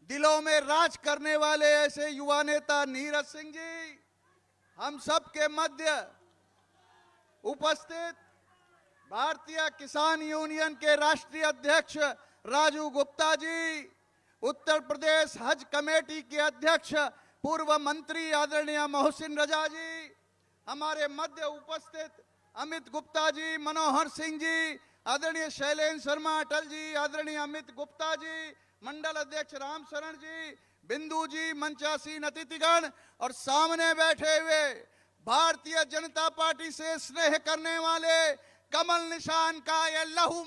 दिलों में राज करने वाले ऐसे युवा नेता नीरज सिंह जी, हम सब के मध्य उपस्थित भारतीय किसान यूनियन के राष्ट्रीय अध्यक्ष राजू गुप्ता जी, उत्तर प्रदेश हज कमेटी के अध्यक्ष पूर्व मंत्री आदरणीय मोहसिन रजा जी, हमारे मध्य उपस्थित अमित गुप्ता जी, मनोहर सिंह जी, आदरणीय शैलेंद्र शर्मा अटल जी, आदरणीय अमित गुप्ता जी, मंडल अध्यक्ष राम शरण जी, बिंदु जी, मंचासीन अतिथिगण और सामने बैठे हुए भारतीय जनता पार्टी से स्नेह करने वाले कमल निशान का ये लहू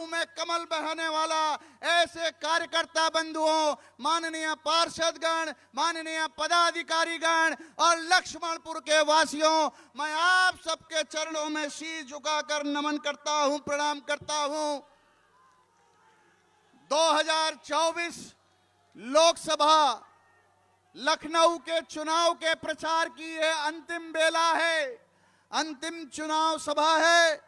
में कमल बहाने वाला ऐसे कार्यकर्ता बंधुओं, माननीय पार्षदगण, माननीय पदाधिकारीगण और लक्ष्मणपुर के वासियों, मैं आप सबके चरणों में शीश झुकाकर नमन करता हूं, प्रणाम करता हूं। 2024 लोकसभा लखनऊ के चुनाव के प्रचार की यह अंतिम बेला है, अंतिम चुनाव सभा है,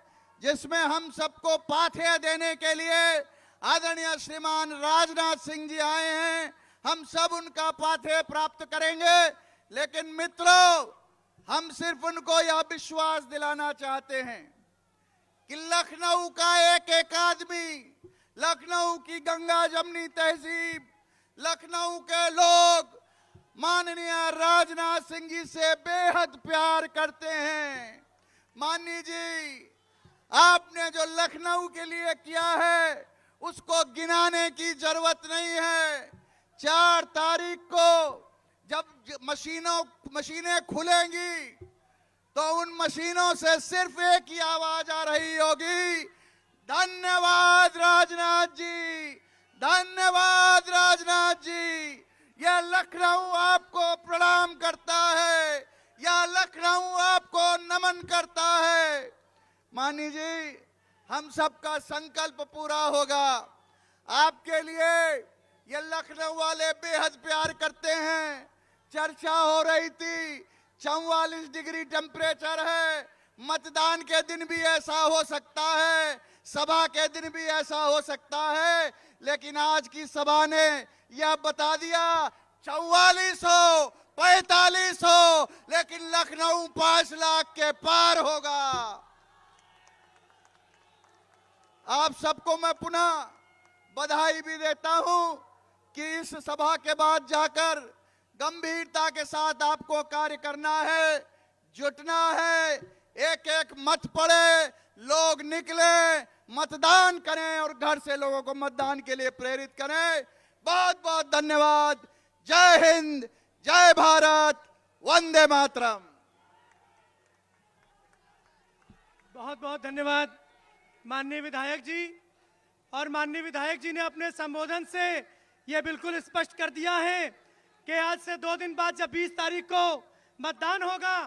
जिसमें हम सबको पाथेय देने के लिए आदरणीय श्रीमान राजनाथ सिंह जी आए हैं। हम सब उनका पाथेय प्राप्त करेंगे, लेकिन मित्रों, हम सिर्फ उनको यह विश्वास दिलाना चाहते हैं कि लखनऊ का एक एक आदमी, लखनऊ की गंगा जमनी तहजीब, लखनऊ के लोग माननीय राजनाथ सिंह जी से बेहद प्यार करते हैं। माननीय जी, आपने जो लखनऊ के लिए किया है उसको गिनाने की जरूरत नहीं है। 4 तारीख को जब मशीनें खुलेंगी तो उन मशीनों से सिर्फ एक ही आवाज आ रही होगी, धन्यवाद राजनाथ जी, धन्यवाद राजनाथ जी। यह लखनऊ आपको प्रणाम करता है, यह लखनऊ आपको नमन करता है। माननीय जी, हम सबका संकल्प पूरा होगा। आपके लिए ये लखनऊ वाले बेहद प्यार करते हैं। चर्चा हो रही थी, 44 डिग्री टेम्परेचर है, मतदान के दिन भी ऐसा हो सकता है, सभा के दिन भी ऐसा हो सकता है, लेकिन आज की सभा ने यह बता दिया 44 हो, 45 हो, लेकिन लखनऊ 5 लाख के पार होगा। आप सबको मैं पुनः बधाई भी देता हूं कि इस सभा के बाद जाकर गंभीरता के साथ आपको कार्य करना है, जुटना है, एक एक मत पड़े, लोग निकले, मतदान करें और घर से लोगों को मतदान के लिए प्रेरित करें। बहुत बहुत धन्यवाद। जय हिंद, जय भारत, वंदे मातरम। बहुत बहुत धन्यवाद माननीय विधायक जी। और माननीय विधायक जी ने अपने संबोधन से यह बिल्कुल स्पष्ट कर दिया है कि आज से 2 दिन बाद जब 20 तारीख को मतदान होगा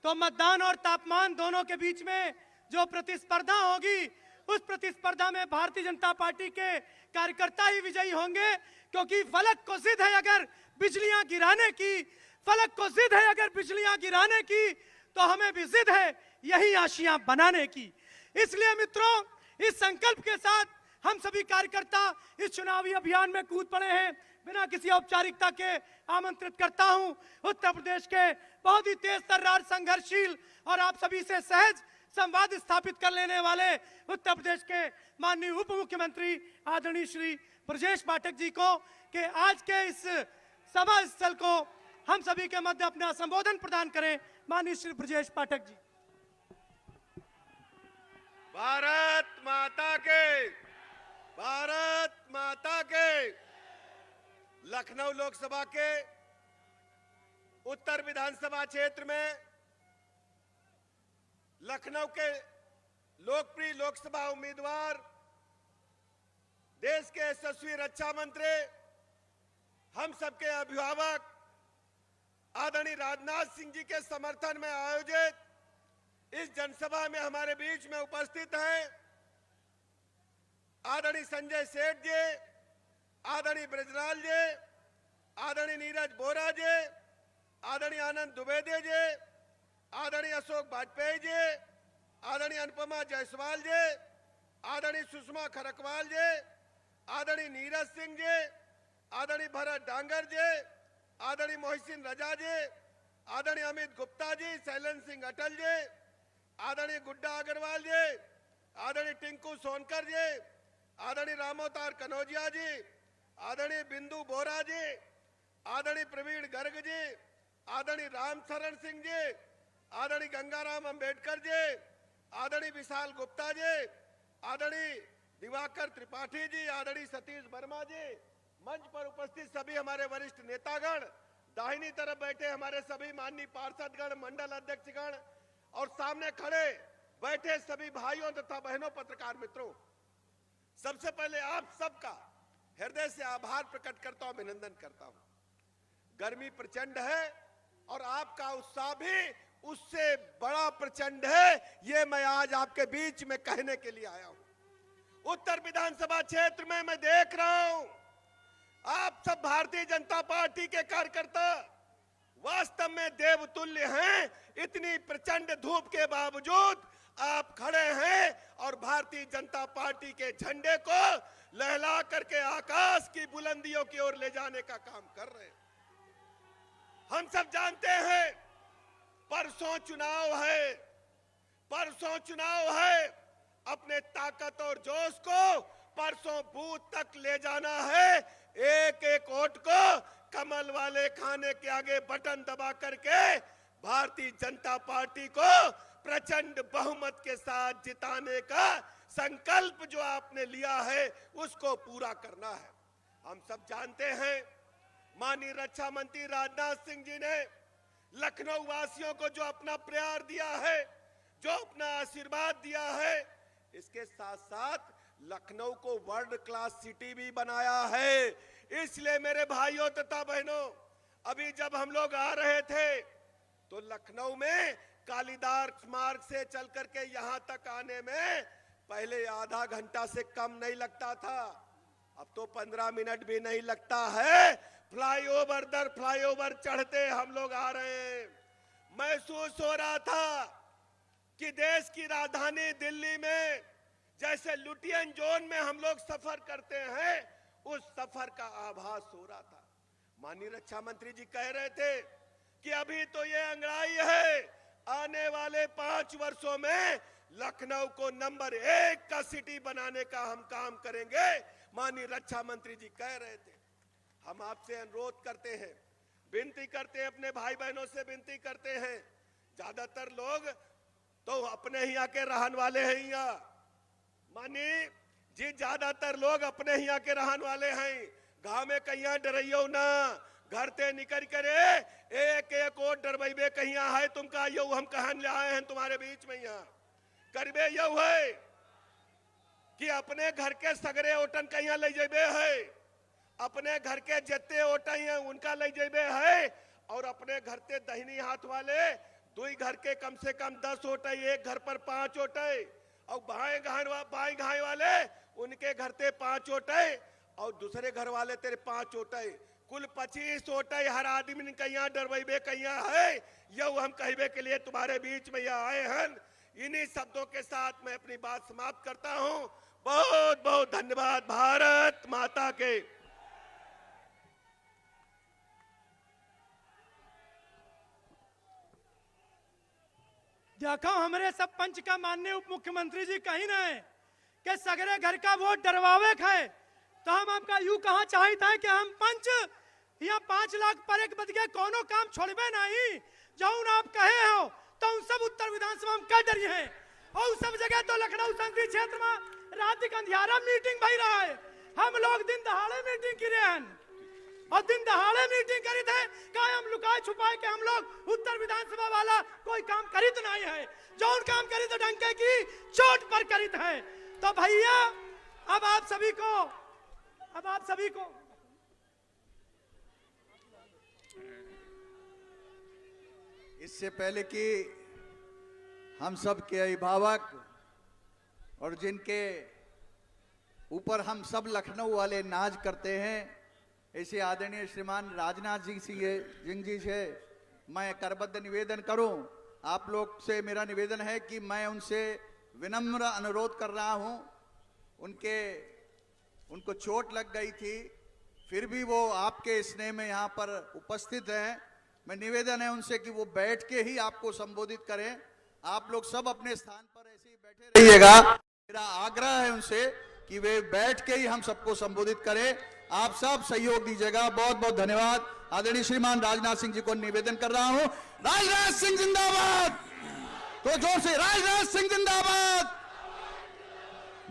तो मतदान और तापमान दोनों के बीच में जो प्रतिस्पर्धा होगी, उस प्रतिस्पर्धा में भारतीय जनता पार्टी के कार्यकर्ता ही विजयी होंगे, क्योंकि फलक को जिद है अगर बिजलियां गिराने की, फलक को जिद है अगर बिजलियां गिराने की, तो हमें भी जिद है यही आशियां बनाने की। इसलिए मित्रों, इस संकल्प के साथ हम सभी कार्यकर्ता इस चुनावी अभियान में कूद पड़े हैं। बिना किसी औपचारिकता के आमंत्रित करता हूं उत्तर प्रदेश के बहुत ही तेज तर्रार, संघर्षशील और आप सभी से सहज संवाद स्थापित कर लेने वाले उत्तर प्रदेश के माननीय उप मुख्यमंत्री आदरणीय श्री ब्रजेश पाठक जी को कि आज के इस सभा स्थल को हम सभी के मध्य अपना संबोधन प्रदान करें। माननीय श्री ब्रजेश पाठक जी। भारत माता के, भारत माता के। लखनऊ लोकसभा के उत्तर विधानसभा क्षेत्र में लखनऊ के लोकप्रिय लोकसभा उम्मीदवार, देश के यशस्वी रक्षा मंत्री, हम सबके अभिभावक आदरणीय राजनाथ सिंह जी के समर्थन में आयोजित इस जनसभा में हमारे बीच में उपस्थित हैं आदरणीय संजय सेठ जी, आदरणीय ब्रजलाल जी, आदरणीय नीरज बोरा जी, आदरणीय आनंद द्विवेदी जी, आदरणीय अशोक वाजपेयी जी, आदरणीय अनुपमा जायसवाल जी, आदरणीय सुषमा खरकवाल जी, आदरणीय नीरज सिंह जी, आदरणीय भरत डांगर जी, आदरणीय मोहसिन रजा जी, आदरणीय अमित गुप्ता जी, शैलन सिंह अटल जी, आदरणीय गुड्डा अग्रवाल जी, आदरणीय टिंकू सोनकर जी, आदरणीय रामोतार कनौजिया जी, आदरणीय बिंदु बोरा जी, आदरणीय प्रवीण गर्ग जी, आदरणीय रामशरण सिंह जी, आदरणीय गंगाराम अंबेडकर जी, आदरणीय विशाल गुप्ता जी, आदरणीय दिवाकर त्रिपाठी जी, आदरणीय सतीश वर्मा जी, मंच पर उपस्थित सभी हमारे वरिष्ठ नेतागण, दाहिनी तरफ बैठे हमारे सभी माननीय पार्षदगण, मंडल अध्यक्षगण और सामने खड़े बैठे सभी भाइयों तथा बहनों, पत्रकार मित्रों, सबसे पहले आप सबका हृदय से आभार प्रकट करता हूं, अभिनंदन करता हूं। गर्मी प्रचंड है और आपका उत्साह भी उससे बड़ा प्रचंड है, ये मैं आज आपके बीच में कहने के लिए आया हूं। उत्तर विधानसभा क्षेत्र में मैं देख रहा हूं आप सब भारतीय जनता पार्टी के कार्यकर्ता वास्तव में देवतुल्य हैं। इतनी प्रचंड धूप के बावजूद आप खड़े हैं और भारतीय जनता पार्टी के झंडे को लहला करके आकाश की बुलंदियों की ओर ले जाने का काम कर रहे हैं। हम सब जानते हैं परसों चुनाव है, परसों चुनाव है। अपने ताकत और जोश को परसों बूथ तक ले जाना है। एक एक वोट को कमल वाले खाने के आगे बटन दबा करके भारतीय जनता पार्टी को प्रचंड बहुमत के साथ जिताने का संकल्प जो आपने लिया है उसको पूरा करना है। हम सब जानते हैं माननीय रक्षा मंत्री राजनाथ सिंह जी ने लखनऊ वासियों को जो अपना प्यार दिया है, जो अपना आशीर्वाद दिया है, इसके साथ साथ लखनऊ को वर्ल्ड क्लास सिटी भी बनाया है। इसलिए मेरे भाइयों तथा बहनों, अभी जब हम लोग आ रहे थे तो लखनऊ में कालिदास मार्ग से चल करके यहां तक आने में पहले आधा घंटा से कम नहीं लगता था, अब तो 15 मिनट भी नहीं लगता है। फ्लाईओवर दर फ्लाईओवर चढ़ते हम लोग आ रहे हैं। महसूस हो रहा था कि देश की राजधानी दिल्ली में जैसे लुटियन जोन में हम लोग सफर करते हैं, उस सफर का आभास हो रहा था। माननीय रक्षा मंत्री जी कह रहे थे कि अभी तो ये अंगड़ाई है, आने वाले 5 वर्षों में लखनऊ को नंबर 1 का सिटी बनाने का हम काम करेंगे। माननीय रक्षा मंत्री जी कह रहे थे। हम आपसे अनुरोध करते हैं, विनती करते हैं, अपने भाई बहनों से विनती करते हैं। ज्यादातर लोग तो अपने ही यहाँ के रहने वाले हैं। यहाँ मानी जी ज्यादातर लोग अपने ही यहाँ के रहने वाले हैं। गांव में कहीं डरियो ना, घर से निकल करे एक एक और डरबे कहीं है तुम का यो हम कहन ले आए हैं तुम्हारे बीच में। यहाँ करबे यो है कि अपने घर के सगरे ओटन कहीं ले जेबे है, अपने घर के जितने ओटई हैं उनका ले जेबे है, और अपने घर के दहिनी हाथ वाले 2 घर के कम से कम 10 ओटई, एक घर पर 5 ओटई, और बाएं घाई वाले उनके घर ते 5 ओटई, और दूसरे घर वाले तेरे 5 ओटई, कुल 25 ओटई हर आदमी कहीं डरबे कहीं है। यह हम कहबे के लिए तुम्हारे बीच में यहाँ आए हैं। इन्हीं शब्दों के साथ मैं अपनी बात समाप्त करता हूँ। बहुत बहुत धन्यवाद। भारत माता के। देखो हमारे सब पंच का माननीय उप मुख्यमंत्री जी कहीं ना है कि सगरे घर का वोट डरवावे खाए, तो हम आपका यूं कहा चाहता है कि हम पंच या 5 लाख पर एक बद गए कोनो काम छोड़बे नहीं। जो आप कहे हो तो उन सब उत्तर विधानसभा में कर डरी है, और उस सब जगह तो लखनऊ संसदीय क्षेत्र में रात के अंधियारा मीटिंग भई रहा है। हम लोग दिन दहाड़े मीटिंग की रहे हैं, और दिन दहाड़े मीटिंग करी थे का हम लुकाए छुपाए के हम लोग उत्तर विधानसभा वाला कोई काम करित नहीं है। जो उन काम करी तो डंके की चोट पर करित है। तो भैया अब आप सभी को इससे पहले कि हम सब के अभिभावक और जिनके ऊपर हम सब लखनऊ वाले नाज करते हैं, ऐसे आदरणीय श्रीमान राजनाथ जी से मैं करबद्ध निवेदन करूं। आप लोग से मेरा निवेदन है कि मैं उनसे विनम्र अनुरोध कर रहा हूं। उनको चोट लग गई थी, फिर भी वो आपके स्नेह में यहाँ पर उपस्थित हैं। मैं निवेदन है उनसे कि वो बैठ के ही आपको संबोधित करें। आप लोग सब अपने स्थान पर ऐसे ही बैठे रहिएगा। मेरा आग्रह है उनसे कि वे बैठ के ही हम सबको संबोधित करें। आप सब सहयोग दीजिएगा। बहुत बहुत धन्यवाद। आदरणीय श्रीमान राजनाथ सिंह जी को निवेदन कर रहा हूं। राजनाथ सिंह जिंदाबाद। तो जोर से राजनाथ सिंह जिंदाबाद।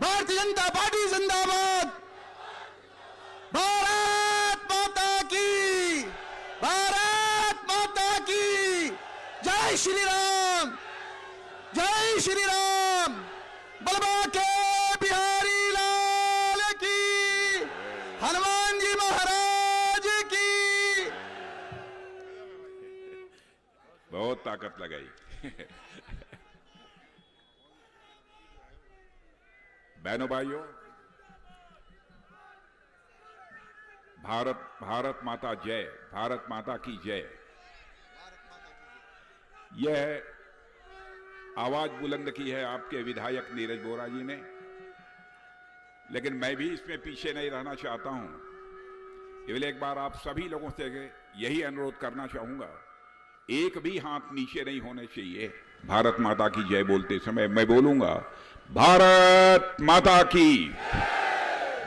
भारतीय जनता पार्टी जिंदाबाद। भारत माता की, भारत माता की जय श्री राम, जय श्री राम। बलवा के बिहारी लाल की, हनुमान जी महाराज की। बहुत ताकत लगाई। बहनों भाइयों, भारत माता जय, भारत माता की जय। यह आवाज बुलंद की है आपके विधायक नीरज बोरा जी ने, लेकिन मैं भी इसमें पीछे नहीं रहना चाहता हूं। केवल एक बार आप सभी लोगों से यही अनुरोध करना चाहूंगा, एक भी हाथ नीचे नहीं होने चाहिए। भारत माता की जय बोलते समय मैं बोलूंगा, भारत माता की,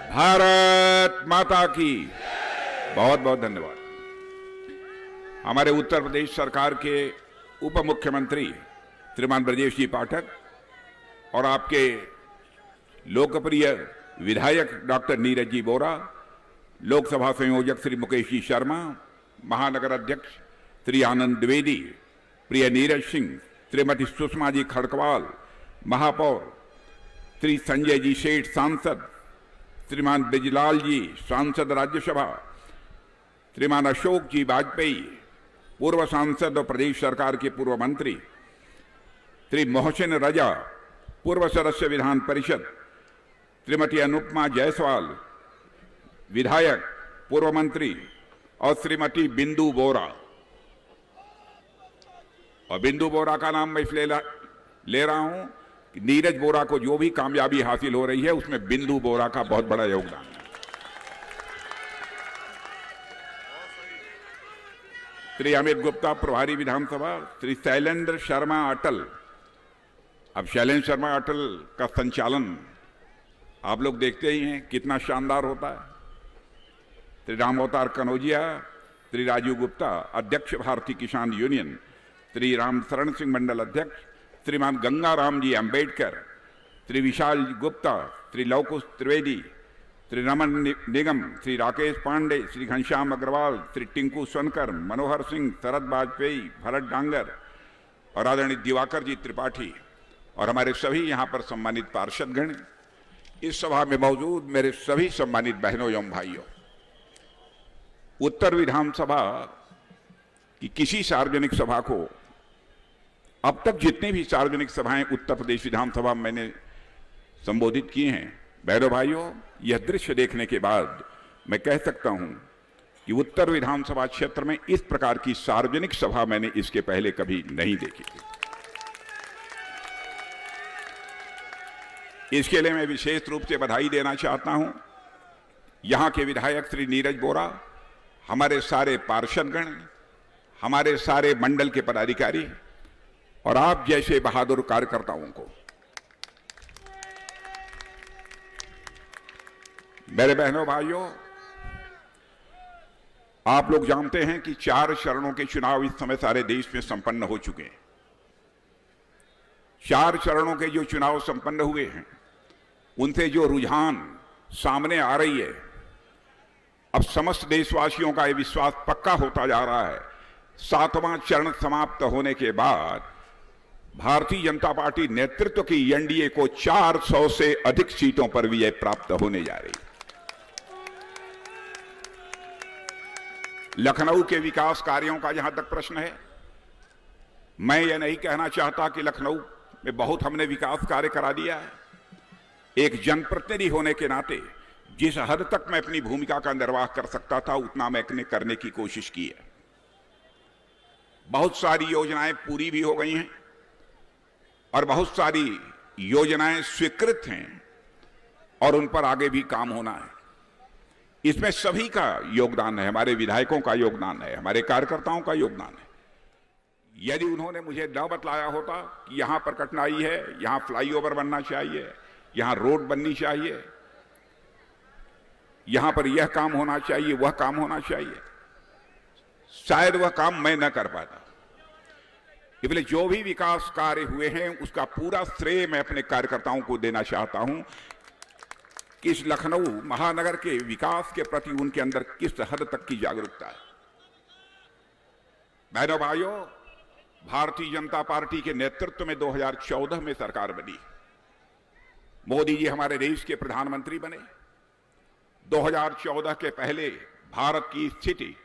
भारत माता की। बहुत बहुत धन्यवाद। हमारे उत्तर प्रदेश सरकार के उप मुख्यमंत्री श्रीमान ब्रजेश जी पाठक और आपके लोकप्रिय विधायक डॉक्टर नीरज जी बोरा, लोकसभा संयोजक श्री मुकेश जी शर्मा, महानगर अध्यक्ष श्री आनंद द्विवेदी, प्रिय नीरज सिंह, श्रीमती सुषमा जी खड़कवाल, महापौर श्री संजय जी सेठ सांसद, श्रीमान ब्रिजलाल जी सांसद राज्यसभा, श्रीमान अशोक जी वाजपेयी पूर्व सांसद और प्रदेश सरकार के पूर्व मंत्री, श्री मोहसिन रजा पूर्व सदस्य विधान परिषद, श्रीमती अनुपमा जायसवाल विधायक पूर्व मंत्री और श्रीमती बिंदु बोरा। और बिंदु बोरा का नाम मैं इसलिए ले रहा हूं कि नीरज बोरा को जो भी कामयाबी हासिल हो रही है उसमें बिंदु बोरा का बहुत बड़ा योगदान है। श्री अमित गुप्ता प्रभारी विधानसभा, श्री शैलेंद्र शर्मा अटल। अब शैलेंद्र शर्मा अटल का संचालन आप लोग देखते ही हैं कितना शानदार होता है। श्री राम अवतार कनौजिया, श्री राजीव गुप्ता अध्यक्ष भारतीय किसान यूनियन, श्री राम शरण सिंह मंडल अध्यक्ष, श्रीमान गंगाराम जी अंबेडकर, श्री विशाल गुप्ता, श्री लवकुश त्रिवेदी, श्री रमन निगम, श्री राकेश पांडे, श्री घनश्याम अग्रवाल, श्री टिंकू सोनकर, मनोहर सिंह, शरद वाजपेयी, भरत डांगर और आदरणीय दिवाकर जी त्रिपाठी और हमारे सभी यहाँ पर सम्मानित पार्षदगण, इस सभा में मौजूद मेरे सभी सम्मानित बहनों एवं भाइयों। उत्तर विधानसभा की किसी सार्वजनिक सभा को, अब तक जितनी भी सार्वजनिक सभाएं उत्तर प्रदेश विधानसभा में मैंने संबोधित की हैं, बहनों भाइयों, यह दृश्य देखने के बाद मैं कह सकता हूं कि उत्तर विधानसभा क्षेत्र में इस प्रकार की सार्वजनिक सभा मैंने इसके पहले कभी नहीं देखी थी। इसके लिए मैं विशेष रूप से बधाई देना चाहता हूं यहां के विधायक श्री नीरज बोरा, हमारे सारे पार्षदगण, हमारे सारे मंडल के पदाधिकारी और आप जैसे बहादुर कार्यकर्ताओं को। मेरे बहनों भाइयों, आप लोग जानते हैं कि 4 चरणों के चुनाव इस समय सारे देश में संपन्न हो चुके हैं। 4 चरणों के जो चुनाव संपन्न हुए हैं उनसे जो रुझान सामने आ रही है, अब समस्त देशवासियों का यह विश्वास पक्का होता जा रहा है। 7वां चरण समाप्त होने के बाद भारतीय जनता पार्टी नेतृत्व की एनडीए को 400 से अधिक सीटों पर विजय प्राप्त होने जा रही है। लखनऊ के विकास कार्यों का जहां तक प्रश्न है, मैं यह नहीं कहना चाहता कि लखनऊ में बहुत हमने विकास कार्य करा दिया है। एक जनप्रतिनिधि होने के नाते जिस हद तक मैं अपनी भूमिका का निर्वाह कर सकता था उतना मैंने करने की कोशिश की है। बहुत सारी योजनाएं पूरी भी हो गई हैं और बहुत सारी योजनाएं स्वीकृत हैं और उन पर आगे भी काम होना है। इसमें सभी का योगदान है, हमारे विधायकों का योगदान है, हमारे कार्यकर्ताओं का योगदान है। यदि उन्होंने मुझे न बतलाया होता कि यहां पर कठिनाई है, यहां फ्लाईओवर बनना चाहिए, यहां रोड बननी चाहिए, यहां पर यह काम होना चाहिए, वह काम होना चाहिए, शायद वह काम मैं न कर पाता। इसलिए जो भी विकास कार्य हुए हैं उसका पूरा श्रेय मैं अपने कार्यकर्ताओं को देना चाहता हूं कि इस लखनऊ महानगर के विकास के प्रति उनके अंदर किस हद तक की जागरूकता है। बहनों भाइयों, भारतीय जनता पार्टी के नेतृत्व में 2014 में सरकार बनी, मोदी जी हमारे देश के प्रधानमंत्री बने। 2014 के पहले भारत की स्थिति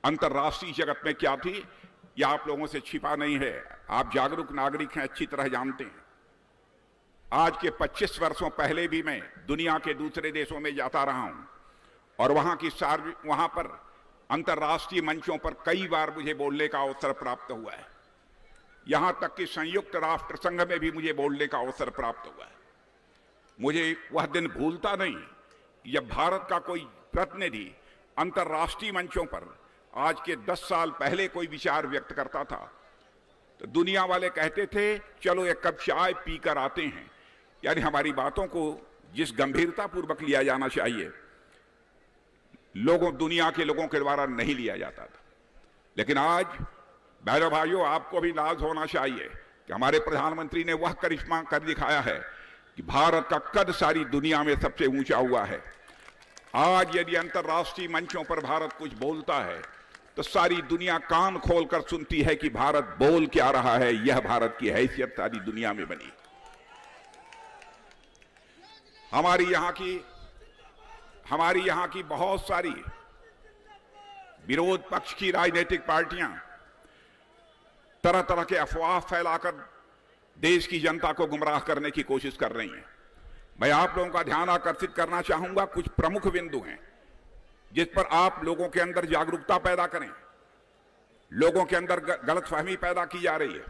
अंतर्राष्ट्रीय जगत में क्या थी, यह आप लोगों से छिपा नहीं है। आप जागरूक नागरिक हैं, अच्छी तरह जानते हैं। आज के 25 वर्षों पहले भी मैं दुनिया के दूसरे देशों में जाता रहा हूं और वहां पर अंतर्राष्ट्रीय मंचों पर कई बार मुझे बोलने का अवसर प्राप्त हुआ है। यहां तक कि संयुक्त राष्ट्र संघ में भी मुझे बोलने का अवसर प्राप्त हुआ है। मुझे वह दिन भूलता नहीं जब भारत का कोई प्रतिनिधि अंतर्राष्ट्रीय मंचों पर आज के 10 साल पहले कोई विचार व्यक्त करता था तो दुनिया वाले कहते थे चलो एक कप चाय पीकर आते हैं। यानी हमारी बातों को जिस गंभीरता पूर्वक लिया जाना चाहिए दुनिया के लोगों के द्वारा नहीं लिया जाता था। लेकिन आज बहनों भाइयों, आपको भी नाज होना चाहिए कि हमारे प्रधानमंत्री ने वह करिश्मा कर दिखाया है कि भारत का कद सारी दुनिया में सबसे ऊंचा हुआ है। आज यदि अंतर्राष्ट्रीय मंचों पर भारत कुछ बोलता है तो सारी दुनिया कान खोलकर सुनती है कि भारत बोल क्या रहा है। यह भारत की हैसियत सारी दुनिया में बनी। हमारी यहां की बहुत सारी विरोध पक्ष की राजनीतिक पार्टियां तरह तरह के अफवाह फैलाकर देश की जनता को गुमराह करने की कोशिश कर रही हैं। मैं आप लोगों का ध्यान आकर्षित करना चाहूंगा, कुछ प्रमुख बिंदु हैं जिस पर आप लोगों के अंदर जागरूकता पैदा करें। लोगों के अंदर गलतफहमी पैदा की जा रही है।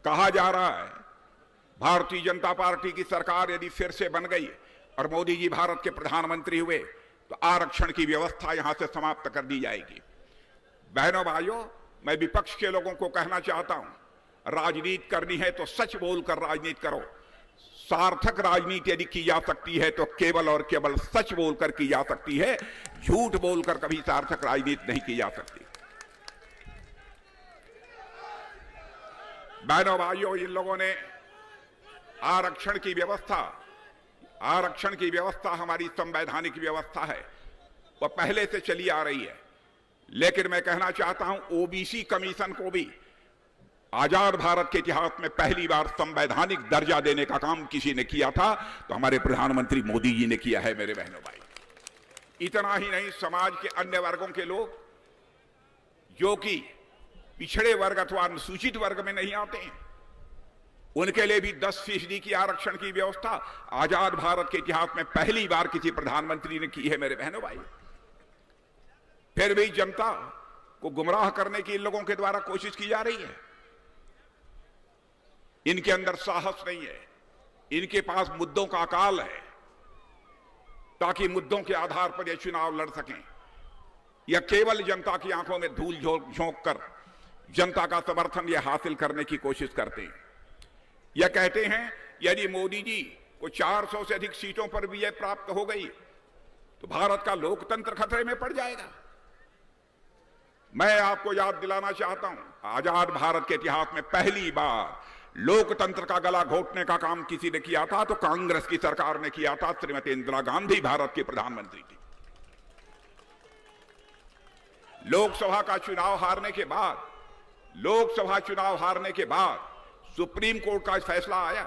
कहा जा रहा है भारतीय जनता पार्टी की सरकार यदि फिर से बन गई और मोदी जी भारत के प्रधानमंत्री हुए तो आरक्षण की व्यवस्था यहां से समाप्त कर दी जाएगी। बहनों भाइयों, मैं विपक्ष के लोगों को कहना चाहता हूं, राजनीति करनी है तो सच बोलकर राजनीति करो। सार्थक राजनीति यदि की जा सकती है तो केवल और केवल सच बोलकर की जा सकती है। झूठ बोलकर कभी सार्थक राजनीति नहीं की जा सकती। बहनों भाइयों, इन लोगों ने आरक्षण की व्यवस्था हमारी संवैधानिक व्यवस्था है, वह पहले से चली आ रही है। लेकिन मैं कहना चाहता हूं, ओबीसी कमीशन को भी आजाद भारत के इतिहास में पहली बार संवैधानिक दर्जा देने का काम किसी ने किया था तो हमारे प्रधानमंत्री मोदी जी ने किया है। मेरे बहनों भाई, इतना ही नहीं, समाज के अन्य वर्गों के लोग जो कि पिछड़े वर्ग अथवा अनुसूचित वर्ग में नहीं आते हैं, उनके लिए भी 10% की आरक्षण की व्यवस्था आजाद भारत के इतिहास में पहली बार किसी प्रधानमंत्री ने की है। मेरे बहनों भाई, फिर भी जनता को गुमराह करने की इन लोगों के द्वारा कोशिश की जा रही है। इनके अंदर साहस नहीं है, इनके पास मुद्दों का अकाल है ताकि मुद्दों के आधार पर ये चुनाव लड़ सकें। या केवल जनता की आंखों में धूल झोंक कर जनता का समर्थन ये हासिल करने की कोशिश करते हैं। यह कहते हैं यदि मोदी जी को 400 से अधिक सीटों पर विजय प्राप्त हो गई तो भारत का लोकतंत्र खतरे में पड़ जाएगा। मैं आपको याद दिलाना चाहता हूं, आजाद भारत के इतिहास में पहली बार लोकतंत्र का गला घोटने का काम किसी ने किया था तो कांग्रेस की सरकार ने किया था। श्रीमती इंदिरा गांधी भारत की प्रधानमंत्री थी। लोकसभा चुनाव हारने के बाद सुप्रीम कोर्ट का फैसला आया,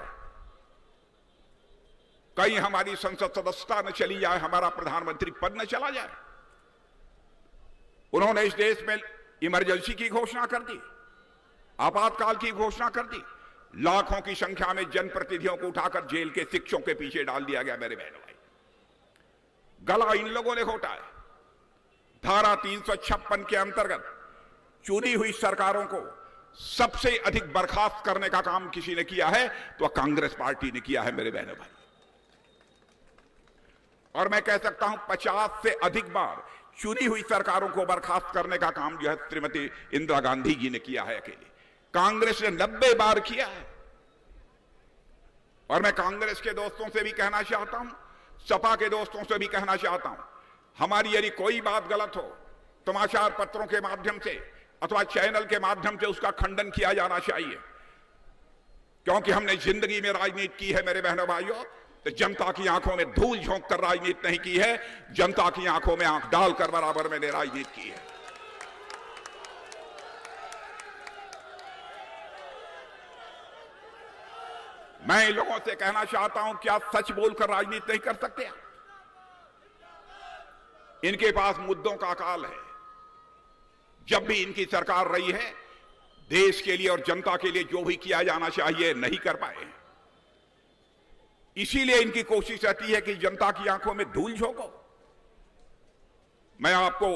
कहीं हमारी संसद सदस्यता न चली जाए, हमारा प्रधानमंत्री पद न चला जाए। उन्होंने इस देश में इमरजेंसी की घोषणा कर दी, आपातकाल की घोषणा कर दी। लाखों की संख्या में जनप्रतिनिधियों को उठाकर जेल के शिक्षकों के पीछे डाल दिया गया। मेरे बहनों भाई, गला इन लोगों ने घोटा है। धारा 356 के अंतर्गत चुनी हुई सरकारों को सबसे अधिक बर्खास्त करने का काम किसी ने किया है तो कांग्रेस पार्टी ने किया है। मेरे बहनों भाई, और मैं कह सकता हूं 50 से अधिक बार चुनी हुई सरकारों को बर्खास्त करने का काम जो है श्रीमती इंदिरा गांधी जी ने किया है अकेले। कांग्रेस ने 90 बार किया है। और मैं कांग्रेस के दोस्तों से भी कहना चाहता हूं, सपा के दोस्तों से भी कहना चाहता हूं, हमारी यदि कोई बात गलत हो, समाचार पत्रों के माध्यम से अथवा चैनल के माध्यम से उसका खंडन किया जाना चाहिए, क्योंकि हमने जिंदगी में राजनीति की है मेरे बहनों भाइयों, तो जनता की आंखों में धूल झोंक कर राजनीति नहीं की है, जनता की आंखों में आंख डालकर बराबर मैंने राजनीति की है। मैं इन लोगों से कहना चाहता हूं, क्या सच बोलकर राजनीति नहीं कर सकते? इनके पास मुद्दों का अकाल है। जब भी इनकी सरकार रही है, देश के लिए और जनता के लिए जो भी किया जाना चाहिए नहीं कर पाए। इसीलिए इनकी कोशिश रहती है कि जनता की आंखों में धूल झोंको। मैं आपको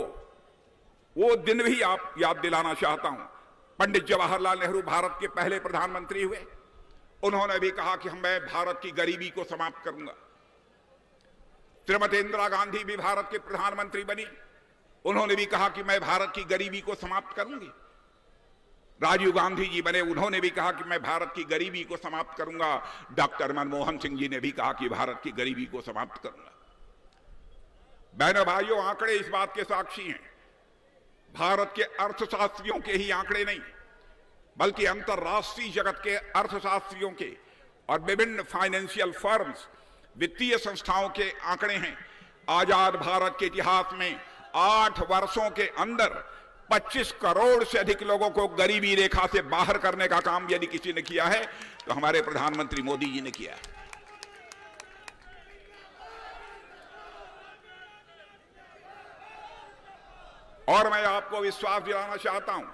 वो दिन भी आप याद दिलाना चाहता हूं, पंडित जवाहरलाल नेहरू भारत के पहले प्रधानमंत्री हुए। उन्होंने भी कहा कि मैं भारत की गरीबी को समाप्त करूंगा। श्रीमती इंदिरा गांधी भी भारत के प्रधानमंत्री बनी, उन्होंने भी कहा कि मैं भारत की गरीबी को समाप्त करूंगी। राजीव गांधी जी बने, उन्होंने भी कहा कि मैं भारत की गरीबी को समाप्त करूंगा। डॉक्टर मनमोहन सिंह जी ने भी कहा कि भारत की गरीबी को समाप्त करूंगा। बहनों भाइयों, आंकड़े इस बात के साक्षी हैं। भारत के अर्थशास्त्रियों के ही आंकड़े नहीं, बल्कि अंतर्राष्ट्रीय जगत के अर्थशास्त्रियों के और विभिन्न फाइनेंशियल फर्म्स, वित्तीय संस्थाओं के आंकड़े हैं। आजाद भारत के इतिहास में 8 वर्षों के अंदर 25 करोड़ से अधिक लोगों को गरीबी रेखा से बाहर करने का काम यदि किसी ने किया है तो हमारे प्रधानमंत्री मोदी जी ने किया है। और मैं आपको विश्वास दिलाना चाहता हूं,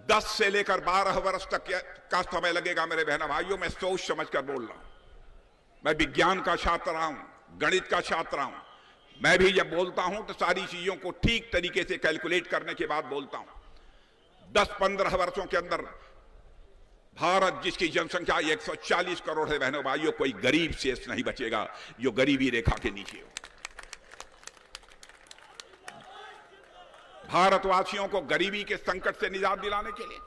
10 से लेकर 12 वर्ष तक का समय लगेगा मेरे बहनों भाइयों। मैं सोच समझकर बोल रहा हूं। मैं विज्ञान का छात्र रहा हूं, गणित का छात्र रहा हूं। मैं भी जब बोलता हूं तो सारी चीजों को ठीक तरीके से कैलकुलेट करने के बाद बोलता हूं। 10-15 वर्षों के अंदर भारत, जिसकी जनसंख्या 140 करोड़ है बहनों भाइयों, कोई गरीब शेष नहीं बचेगा जो गरीबी रेखा के नीचे हो। भारतवासियों को गरीबी के संकट से निजात दिलाने के लिए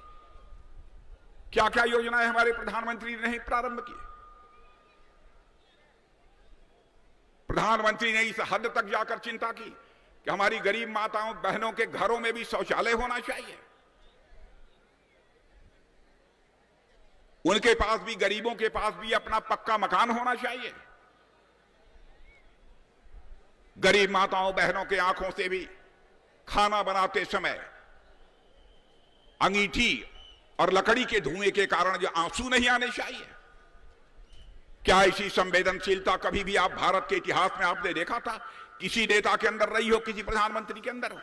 क्या क्या योजनाएं हमारे प्रधानमंत्री ने प्रारंभ की। प्रधानमंत्री ने इस हद तक जाकर चिंता की कि हमारी गरीब माताओं बहनों के घरों में भी शौचालय होना चाहिए। उनके पास भी, गरीबों के पास भी अपना पक्का मकान होना चाहिए। गरीब माताओं बहनों के आंखों से भी खाना बनाते समय अंगीठी और लकड़ी के धुएं के कारण जो आंसू नहीं आने चाहिए। क्या ऐसी संवेदनशीलता कभी भी आप भारत के इतिहास में आपने देखा था? किसी नेता के अंदर रही हो, किसी प्रधानमंत्री के अंदर हो?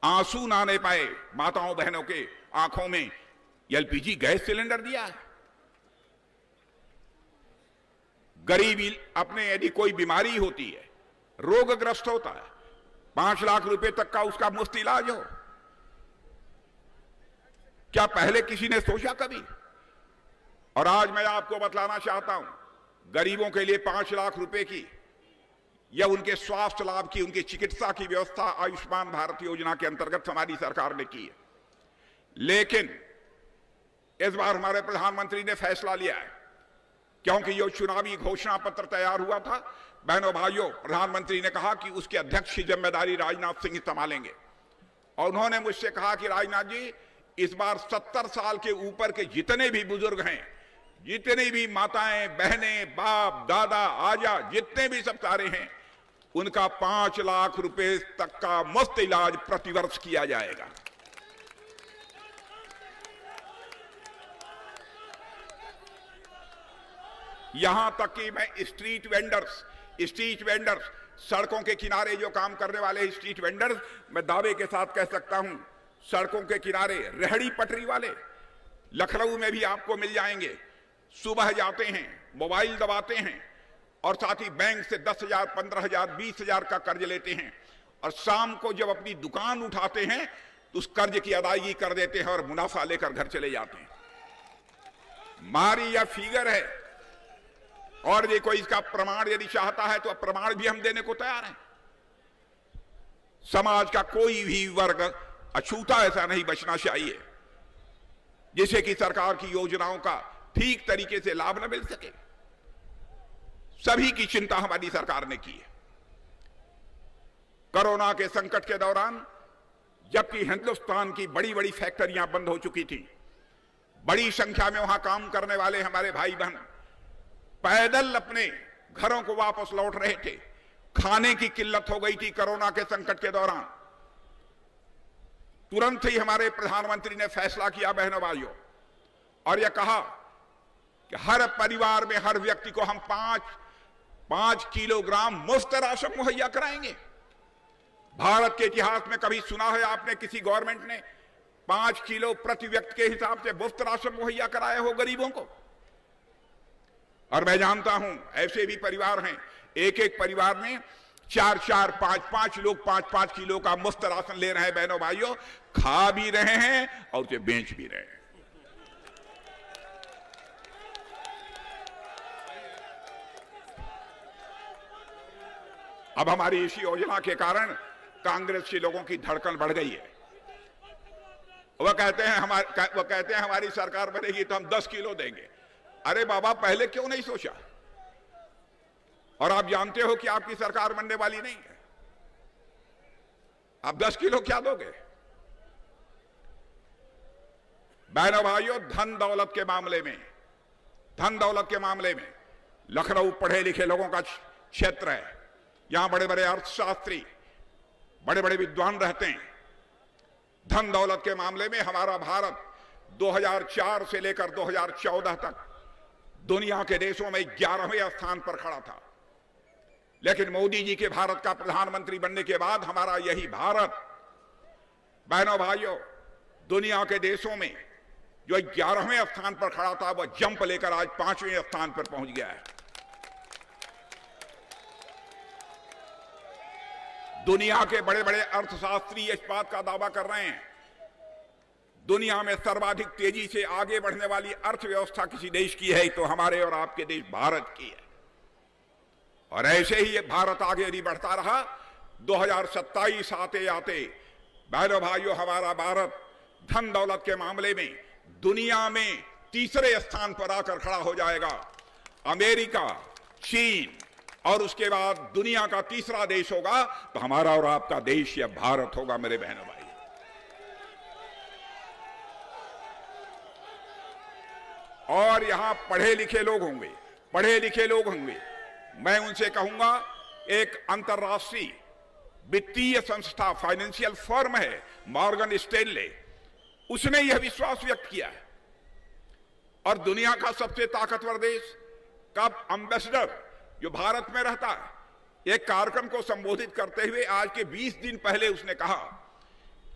आंसू ना आने पाए माताओं बहनों के आंखों में एलपीजी गैस सिलेंडर दिया है। गरीबी अपने, यदि कोई बीमारी होती है, रोगग्रस्त होता है, 5 लाख रुपए तक का उसका मुफ्त इलाज हो। क्या पहले किसी ने सोचा कभी? और आज मैं आपको बतलाना चाहता हूं, गरीबों के लिए 5 लाख रुपए की या उनके स्वास्थ्य लाभ की, उनकी चिकित्सा की व्यवस्था आयुष्मान भारत योजना के अंतर्गत हमारी सरकार ने की है। लेकिन इस बार हमारे प्रधानमंत्री ने फैसला लिया है, क्योंकि जो चुनावी घोषणा पत्र तैयार हुआ था, बहनों भाइयों, प्रधानमंत्री ने कहा कि उसके अध्यक्ष की जिम्मेदारी राजनाथ सिंह संभालेंगे। और उन्होंने मुझसे कहा कि राजनाथ जी, इस बार 70 साल के ऊपर के जितने भी बुजुर्ग हैं, जितनी भी माताएं बहनें, बाप दादा आजा, जितने भी सब सारे हैं, उनका 5 लाख रुपए तक का मुफ्त इलाज प्रतिवर्ष किया जाएगा। यहां तक कि मैं स्ट्रीट वेंडर्स, सड़कों के किनारे जो काम करने वाले स्ट्रीट वेंडर्स, मैं दावे के साथ कह सकता हूं, सड़कों के किनारे रेहड़ी पटरी वाले लखनऊ में भी आपको मिल जाएंगे। सुबह जाते हैं, मोबाइल दबाते हैं और साथ ही बैंक से 10,000, 15,000, 20,000 का कर्ज लेते हैं, और शाम को जब अपनी दुकान उठाते हैं तो उस कर्ज की अदायगी कर देते हैं और मुनाफा लेकर घर चले जाते हैं। हमारी यह फिगर है, और ये कोई इसका प्रमाण यदि चाहता है तो प्रमाण भी हम देने को तैयार हैं। समाज का कोई भी वर्ग अछूता ऐसा नहीं बचना चाहिए जिसे कि सरकार की योजनाओं का ठीक तरीके से लाभ न मिल सके। सभी की चिंता हमारी सरकार ने की है। कोरोना के संकट के दौरान जबकि हिंदुस्तान की बड़ी बड़ी फैक्ट्रियां बंद हो चुकी थी, बड़ी संख्या में वहां काम करने वाले हमारे भाई बहन पैदल अपने घरों को वापस लौट रहे थे। खाने की किल्लत हो गई थी कोरोना के संकट के दौरान। तुरंत ही हमारे प्रधानमंत्री ने फैसला किया बहनों भाइयों, और यह कहा कि हर परिवार में हर व्यक्ति को हम 5 किलोग्राम मुफ्त राशन मुहैया कराएंगे। भारत के इतिहास में कभी सुना है आपने किसी गवर्नमेंट ने 5 किलो प्रति व्यक्ति के हिसाब से मुफ्त राशन मुहैया कराया हो गरीबों को? और मैं जानता हूं ऐसे भी परिवार हैं, एक एक परिवार में 4-4, 5-5 लोग 5-5 किलो का मुफ्त राशन ले रहे हैं बहनों भाइयों, खा भी रहे हैं और उसे बेच भी रहे हैं। अब हमारी इसी योजना के कारण कांग्रेस के लोगों की धड़कन बढ़ गई है। वो कहते हैं हमारी सरकार बनेगी तो हम 10 किलो देंगे। अरे बाबा, पहले क्यों नहीं सोचा? और आप जानते हो कि आपकी सरकार बनने वाली नहीं है। आप 10 किलो क्या दोगे? बहनों भाइयों, धन दौलत के मामले में लखनऊ पढ़े लिखे लोगों का क्षेत्र है। यहां बड़े बड़े अर्थशास्त्री, बड़े बड़े विद्वान रहते हैं। धन दौलत के मामले में हमारा भारत 2004 से लेकर 2014 तक दुनिया के देशों में 11वें स्थान पर खड़ा था। लेकिन मोदी जी के भारत का प्रधानमंत्री बनने के बाद हमारा यही भारत, बहनों भाइयों, दुनिया के देशों में जो 11वें स्थान पर खड़ा था वह जंप लेकर आज 5वें स्थान पर पहुंच गया है। दुनिया के बड़े बड़े अर्थशास्त्री इस बात का दावा कर रहे हैं, दुनिया में सर्वाधिक तेजी से आगे बढ़ने वाली अर्थव्यवस्था किसी देश की है तो हमारे और आपके देश भारत की है। और ऐसे ही ये भारत आगे यदि बढ़ता रहा, 2027 आते आते बहनों भाइयों, हमारा भारत धन दौलत के मामले में दुनिया में तीसरे स्थान पर आकर खड़ा हो जाएगा। अमेरिका, चीन और उसके बाद दुनिया का तीसरा देश होगा तो हमारा और आपका देश यह भारत होगा। मेरे बहनों भाई, और यहां पढ़े लिखे लोग होंगे। मैं उनसे कहूंगा, एक अंतर्राष्ट्रीय वित्तीय संस्था, फाइनेंशियल फर्म है मॉर्गन स्टैनले, उसने यह विश्वास व्यक्त किया है। और दुनिया का सबसे ताकतवर देश का एम्बेसडर जो भारत में रहता है, एक कार्यक्रम को संबोधित करते हुए आज के 20 दिन पहले उसने कहा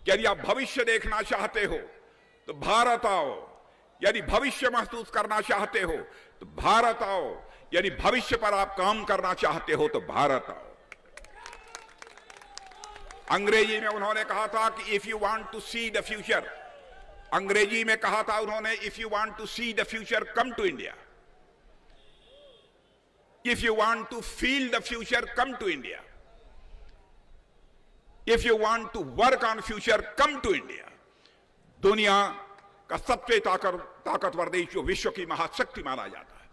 कि यदि आप भविष्य देखना चाहते हो तो भारत आओ, यदि भविष्य महसूस करना चाहते हो तो भारत आओ, यदि भविष्य पर आप काम करना चाहते हो तो भारत आओ। अंग्रेजी में उन्होंने कहा था कि if you want to see the future, अंग्रेजी में कहा था उन्होंने, if you want to see the future come to India, if you want to feel the future come to India, if you want to work on future come to India. दुनिया का सबसे ताकतवर देश जो विश्व की महाशक्ति माना जाता है,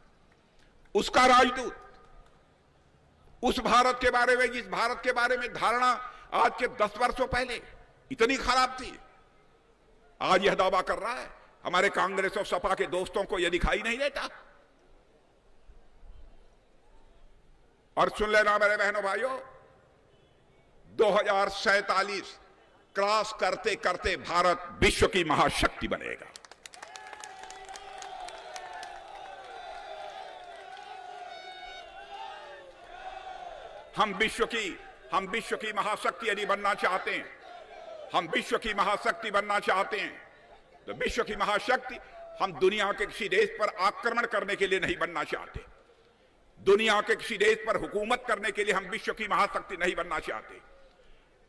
उसका राजदूत, उस भारत के बारे में जिस भारत के बारे में धारणा आज के 10 वर्षों पहले इतनी खराब थी, आज यह दावा कर रहा है। हमारे कांग्रेस और सपा के दोस्तों को यह दिखाई नहीं देता। और सुन लेना मेरे बहनों भाइयों, 2047 क्रॉस करते करते भारत विश्व की महाशक्ति बनेगा। हम विश्व की महाशक्ति यदि बनना चाहते हैं, हम विश्व की महाशक्ति बनना चाहते हैं तो विश्व की महाशक्ति हम दुनिया के किसी देश पर आक्रमण करने के लिए नहीं बनना चाहते, दुनिया के किसी देश पर हुकूमत करने के लिए हम विश्व की महाशक्ति नहीं बनना चाहते।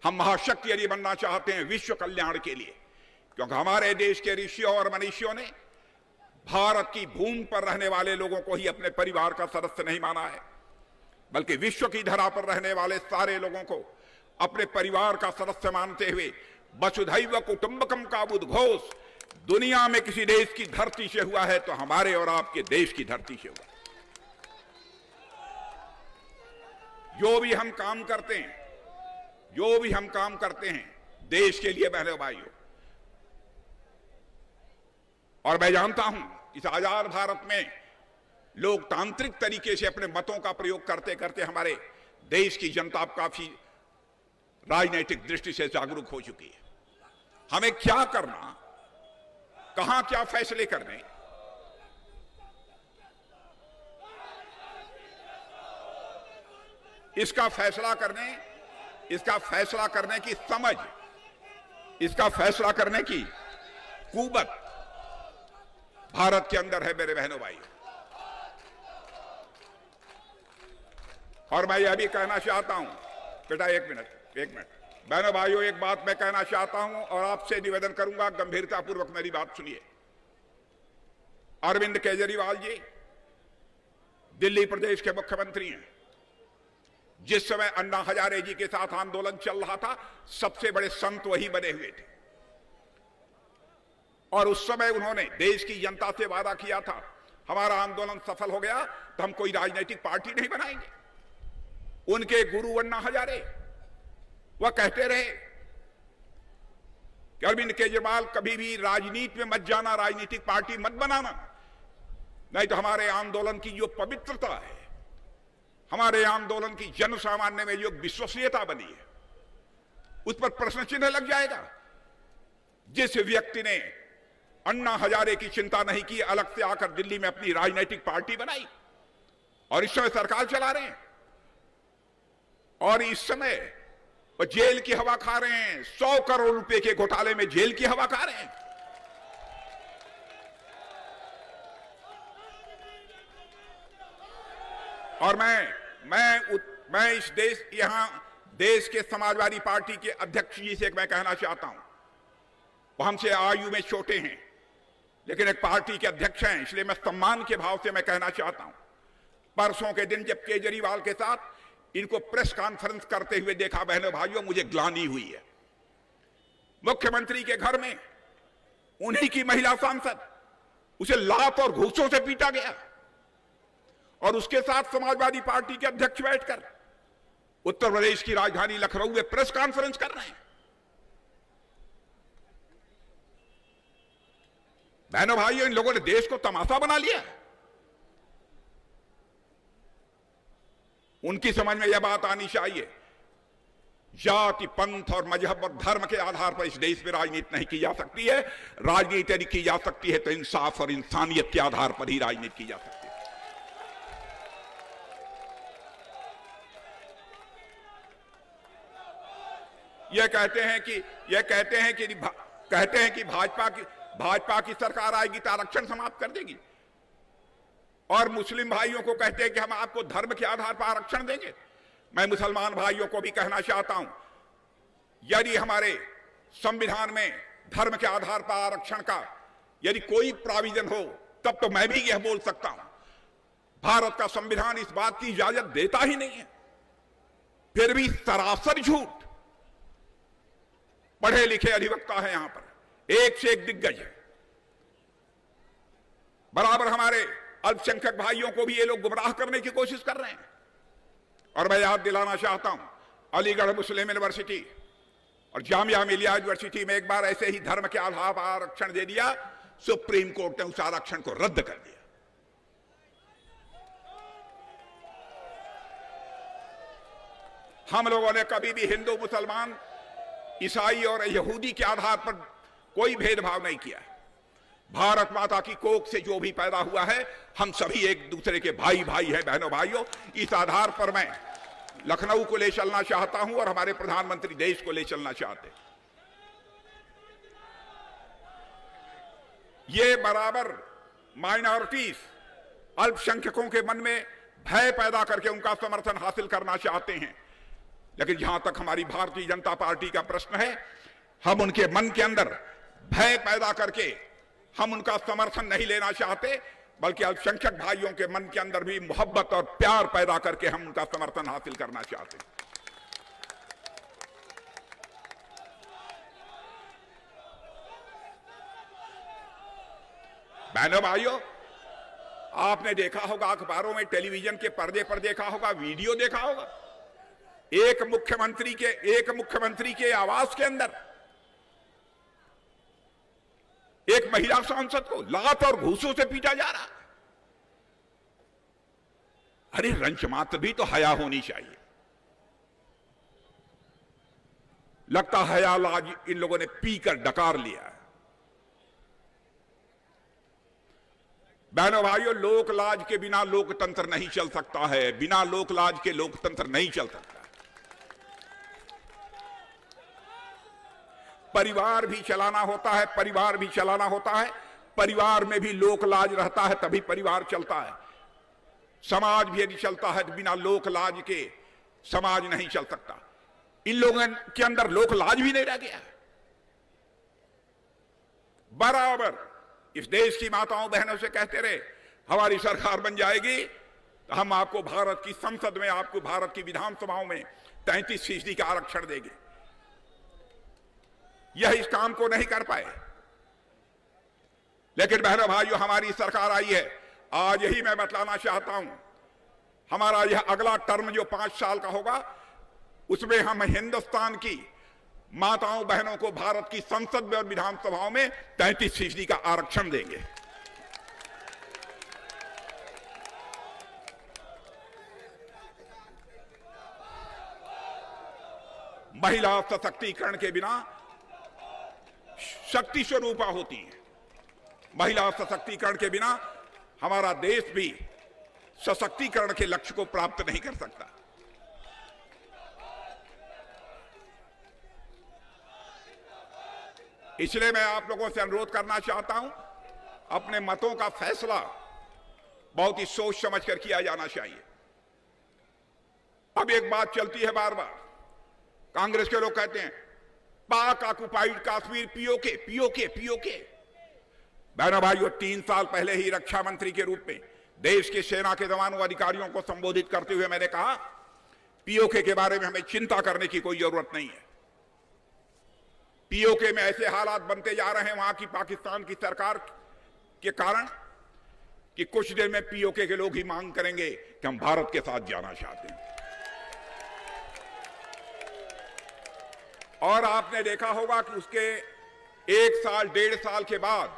हम महाशक्ति यदि बनना चाहते हैं विश्व कल्याण के लिए, क्योंकि हमारे देश के ऋषियों और मनीषियों ने भारत की भूमि पर रहने वाले लोगों को ही अपने परिवार का सदस्य नहीं माना है, बल्कि विश्व की धरा पर रहने वाले सारे लोगों को अपने परिवार का सदस्य मानते हुए वसुधैव कुटुंबकम का उद्घोष दुनिया में किसी देश की धरती से हुआ है तो हमारे और आपके देश की धरती से हुआ। जो भी हम काम करते हैं देश के लिए बहनों भाइयों, और मैं जानता हूं इस आजाद भारत में लोकतांत्रिक तरीके से अपने मतों का प्रयोग करते करते हमारे देश की जनता काफी राजनीतिक दृष्टि से जागरूक हो चुकी है। हमें क्या करना, कहां क्या फैसले करने, इसका फैसला करने की समझ, इसका फैसला करने की कुवत भारत के अंदर है मेरे बहनों भाई। और मैं यह भी कहना चाहता हूं, बेटा एक मिनट बहनों भाइयों, एक बात मैं कहना चाहता हूं और आपसे निवेदन करूंगा, गंभीरतापूर्वक मेरी बात सुनिए। अरविंद केजरीवाल जी दिल्ली प्रदेश के मुख्यमंत्री हैं। जिस समय अन्ना हजारे जी के साथ आंदोलन चल रहा था, सबसे बड़े संत वही बने हुए थे, और उस समय उन्होंने देश की जनता से वादा किया था, हमारा आंदोलन सफल हो गया तो हम कोई राजनीतिक पार्टी नहीं बनाएंगे। उनके गुरु अन्ना हजारे वह कहते रहे कि अरविंद केजरीवाल कभी भी राजनीति में मत जाना, राजनीतिक पार्टी मत बनाना, नहीं तो हमारे आंदोलन की जो पवित्रता है, हमारे आंदोलन की जन सामान्य में जो विश्वसनीयता बनी है, उस पर प्रश्न चिन्ह लग जाएगा। जिस व्यक्ति ने अन्ना हजारे की चिंता नहीं की, अलग से आकर दिल्ली में अपनी राजनीतिक पार्टी बनाई और इस समय सरकार चला रहे हैं, और इस समय वो जेल की हवा खा रहे हैं, 100 करोड़ रुपए के घोटाले में जेल की हवा खा रहे हैं। और मैं इस देश के समाजवादी पार्टी के अध्यक्ष जी से मैं कहना चाहता हूं, वो हमसे आयु में छोटे हैं लेकिन एक पार्टी के अध्यक्ष हैं, इसलिए मैं सम्मान के भाव से मैं कहना चाहता हूं, परसों के दिन जब केजरीवाल के साथ इनको प्रेस कॉन्फ्रेंस करते हुए देखा बहनों भाइयों, मुझे ग्लानि हुई है। मुख्यमंत्री के घर में उन्हीं की महिला सांसद, उसे लात और घूसों से पीटा गया, और उसके साथ समाजवादी पार्टी के अध्यक्ष बैठकर उत्तर प्रदेश की राजधानी लखनऊ में प्रेस कॉन्फ्रेंस कर रहे हैं। बहनों भाइयों, इन लोगों ने देश को तमाशा बना लिया। उनकी समझ में यह बात आनी चाहिए, जाति, पंथ और मजहब और धर्म के आधार पर इस देश में राजनीति नहीं की जा सकती है। राजनीति यदि की जा सकती है तो इंसाफ और इंसानियत के आधार पर ही राजनीति की जा सकती है। यह कहते हैं कि भाजपा की सरकार आएगी तो आरक्षण समाप्त कर देगी, और मुस्लिम भाइयों को कहते हैं कि हम आपको धर्म के आधार पर आरक्षण देंगे। मैं मुसलमान भाइयों को भी कहना चाहता हूं, यदि हमारे संविधान में धर्म के आधार पर आरक्षण का यदि कोई प्राविजन हो, तब तो मैं भी यह बोल सकता हूं, भारत का संविधान इस बात की इजाजत देता ही नहीं है। फिर भी सरासर झूठ। पढ़े लिखे अधिवक्ता है यहां पर, एक से एक दिग्गज है। बराबर हमारे अल्पसंख्यक भाइयों को भी ये लोग गुमराह करने की कोशिश कर रहे हैं। और मैं याद दिलाना चाहता हूं, अलीगढ़ मुस्लिम यूनिवर्सिटी और जामिया मिलिया यूनिवर्सिटी में एक बार ऐसे ही धर्म के आधार पर आरक्षण दे दिया, सुप्रीम कोर्ट ने उस आरक्षण को रद्द कर दिया। हम लोगों ने कभी भी हिंदू, मुसलमान, ईसाई और यहूदी के आधार पर कोई भेदभाव नहीं किया। भारत माता की कोख से जो भी पैदा हुआ है, हम सभी एक दूसरे के भाई भाई हैं, बहनों भाइयों। इस आधार पर मैं लखनऊ को ले चलना चाहता हूं और हमारे प्रधानमंत्री देश को ले चलना चाहते हैं। ये बराबर माइनॉरिटीज, अल्पसंख्यकों के मन में भय पैदा करके उनका समर्थन हासिल करना चाहते हैं। लेकिन जहां तक हमारी भारतीय जनता पार्टी का प्रश्न है, हम उनके मन के अंदर भय पैदा करके हम उनका समर्थन नहीं लेना चाहते, बल्कि अल्पसंख्यक भाइयों के मन के अंदर भी मोहब्बत और प्यार पैदा करके हम उनका समर्थन हासिल करना चाहते हैं। बहनों भाइयों, आपने देखा होगा, अखबारों में, टेलीविजन के पर्दे पर देखा होगा, वीडियो देखा होगा, एक मुख्यमंत्री के आवास के अंदर एक महिला सांसद को लात और घूसों से पीटा जा रहा। अरे रंच मात्र भी तो हया होनी चाहिए। लगता है हया आज इन लोगों ने पीकर डकार लिया है। बहनों भाइयों, लोक लाज के बिना लोकतंत्र नहीं चल सकता है, बिना लोक लाज के लोकतंत्र नहीं चल सकता। परिवार भी चलाना होता है, परिवार भी चलाना होता है, परिवार में भी लोक लाज रहता है, तभी परिवार चलता है। समाज भी यदि चलता है तो बिना लोक लाज के समाज नहीं चल सकता। इन लोगों के अंदर लोक लाज भी नहीं रह गया। बराबर इस देश की माताओं बहनों से कहते रहे, हमारी सरकार बन जाएगी तो हम आपको भारत की संसद में, आपको भारत की विधानसभाओं में 33% का आरक्षण देंगे। यह इस काम को नहीं कर पाए, लेकिन बहनों भाइयों, हमारी सरकार आई है। आज यही मैं बतलाना चाहता हूं, हमारा यह अगला टर्म जो 5 साल का होगा, उसमें हम हिंदुस्तान की माताओं बहनों को भारत की संसद में और विधानसभाओं में 33% का आरक्षण देंगे। महिला सशक्तिकरण के बिना शक्ति स्वरूपा होती है। महिला सशक्तिकरण के बिना हमारा देश भी सशक्तिकरण के लक्ष्य को प्राप्त नहीं कर सकता। इसलिए मैं आप लोगों से अनुरोध करना चाहता हूं, अपने मतों का फैसला बहुत ही सोच समझ कर किया जाना चाहिए। अब एक बात चलती है बार बार, कांग्रेस के लोग कहते हैं पाक ऑक्युपाइड कश्मीर पीओके। बहनों भाइयों, 3 साल पहले ही रक्षा मंत्री के रूप में देश के सेना के जवानों अधिकारियों को संबोधित करते हुए मैंने कहा, पीओके के बारे में हमें चिंता करने की कोई जरूरत नहीं है। पीओके में ऐसे हालात बनते जा रहे हैं वहां की पाकिस्तान की सरकार के कारण कि कुछ देर में पीओके के लोग ही मांग करेंगे कि हम भारत के साथ जाना चाहते हैं। और आपने देखा होगा कि उसके 1 साल 1.5 साल के बाद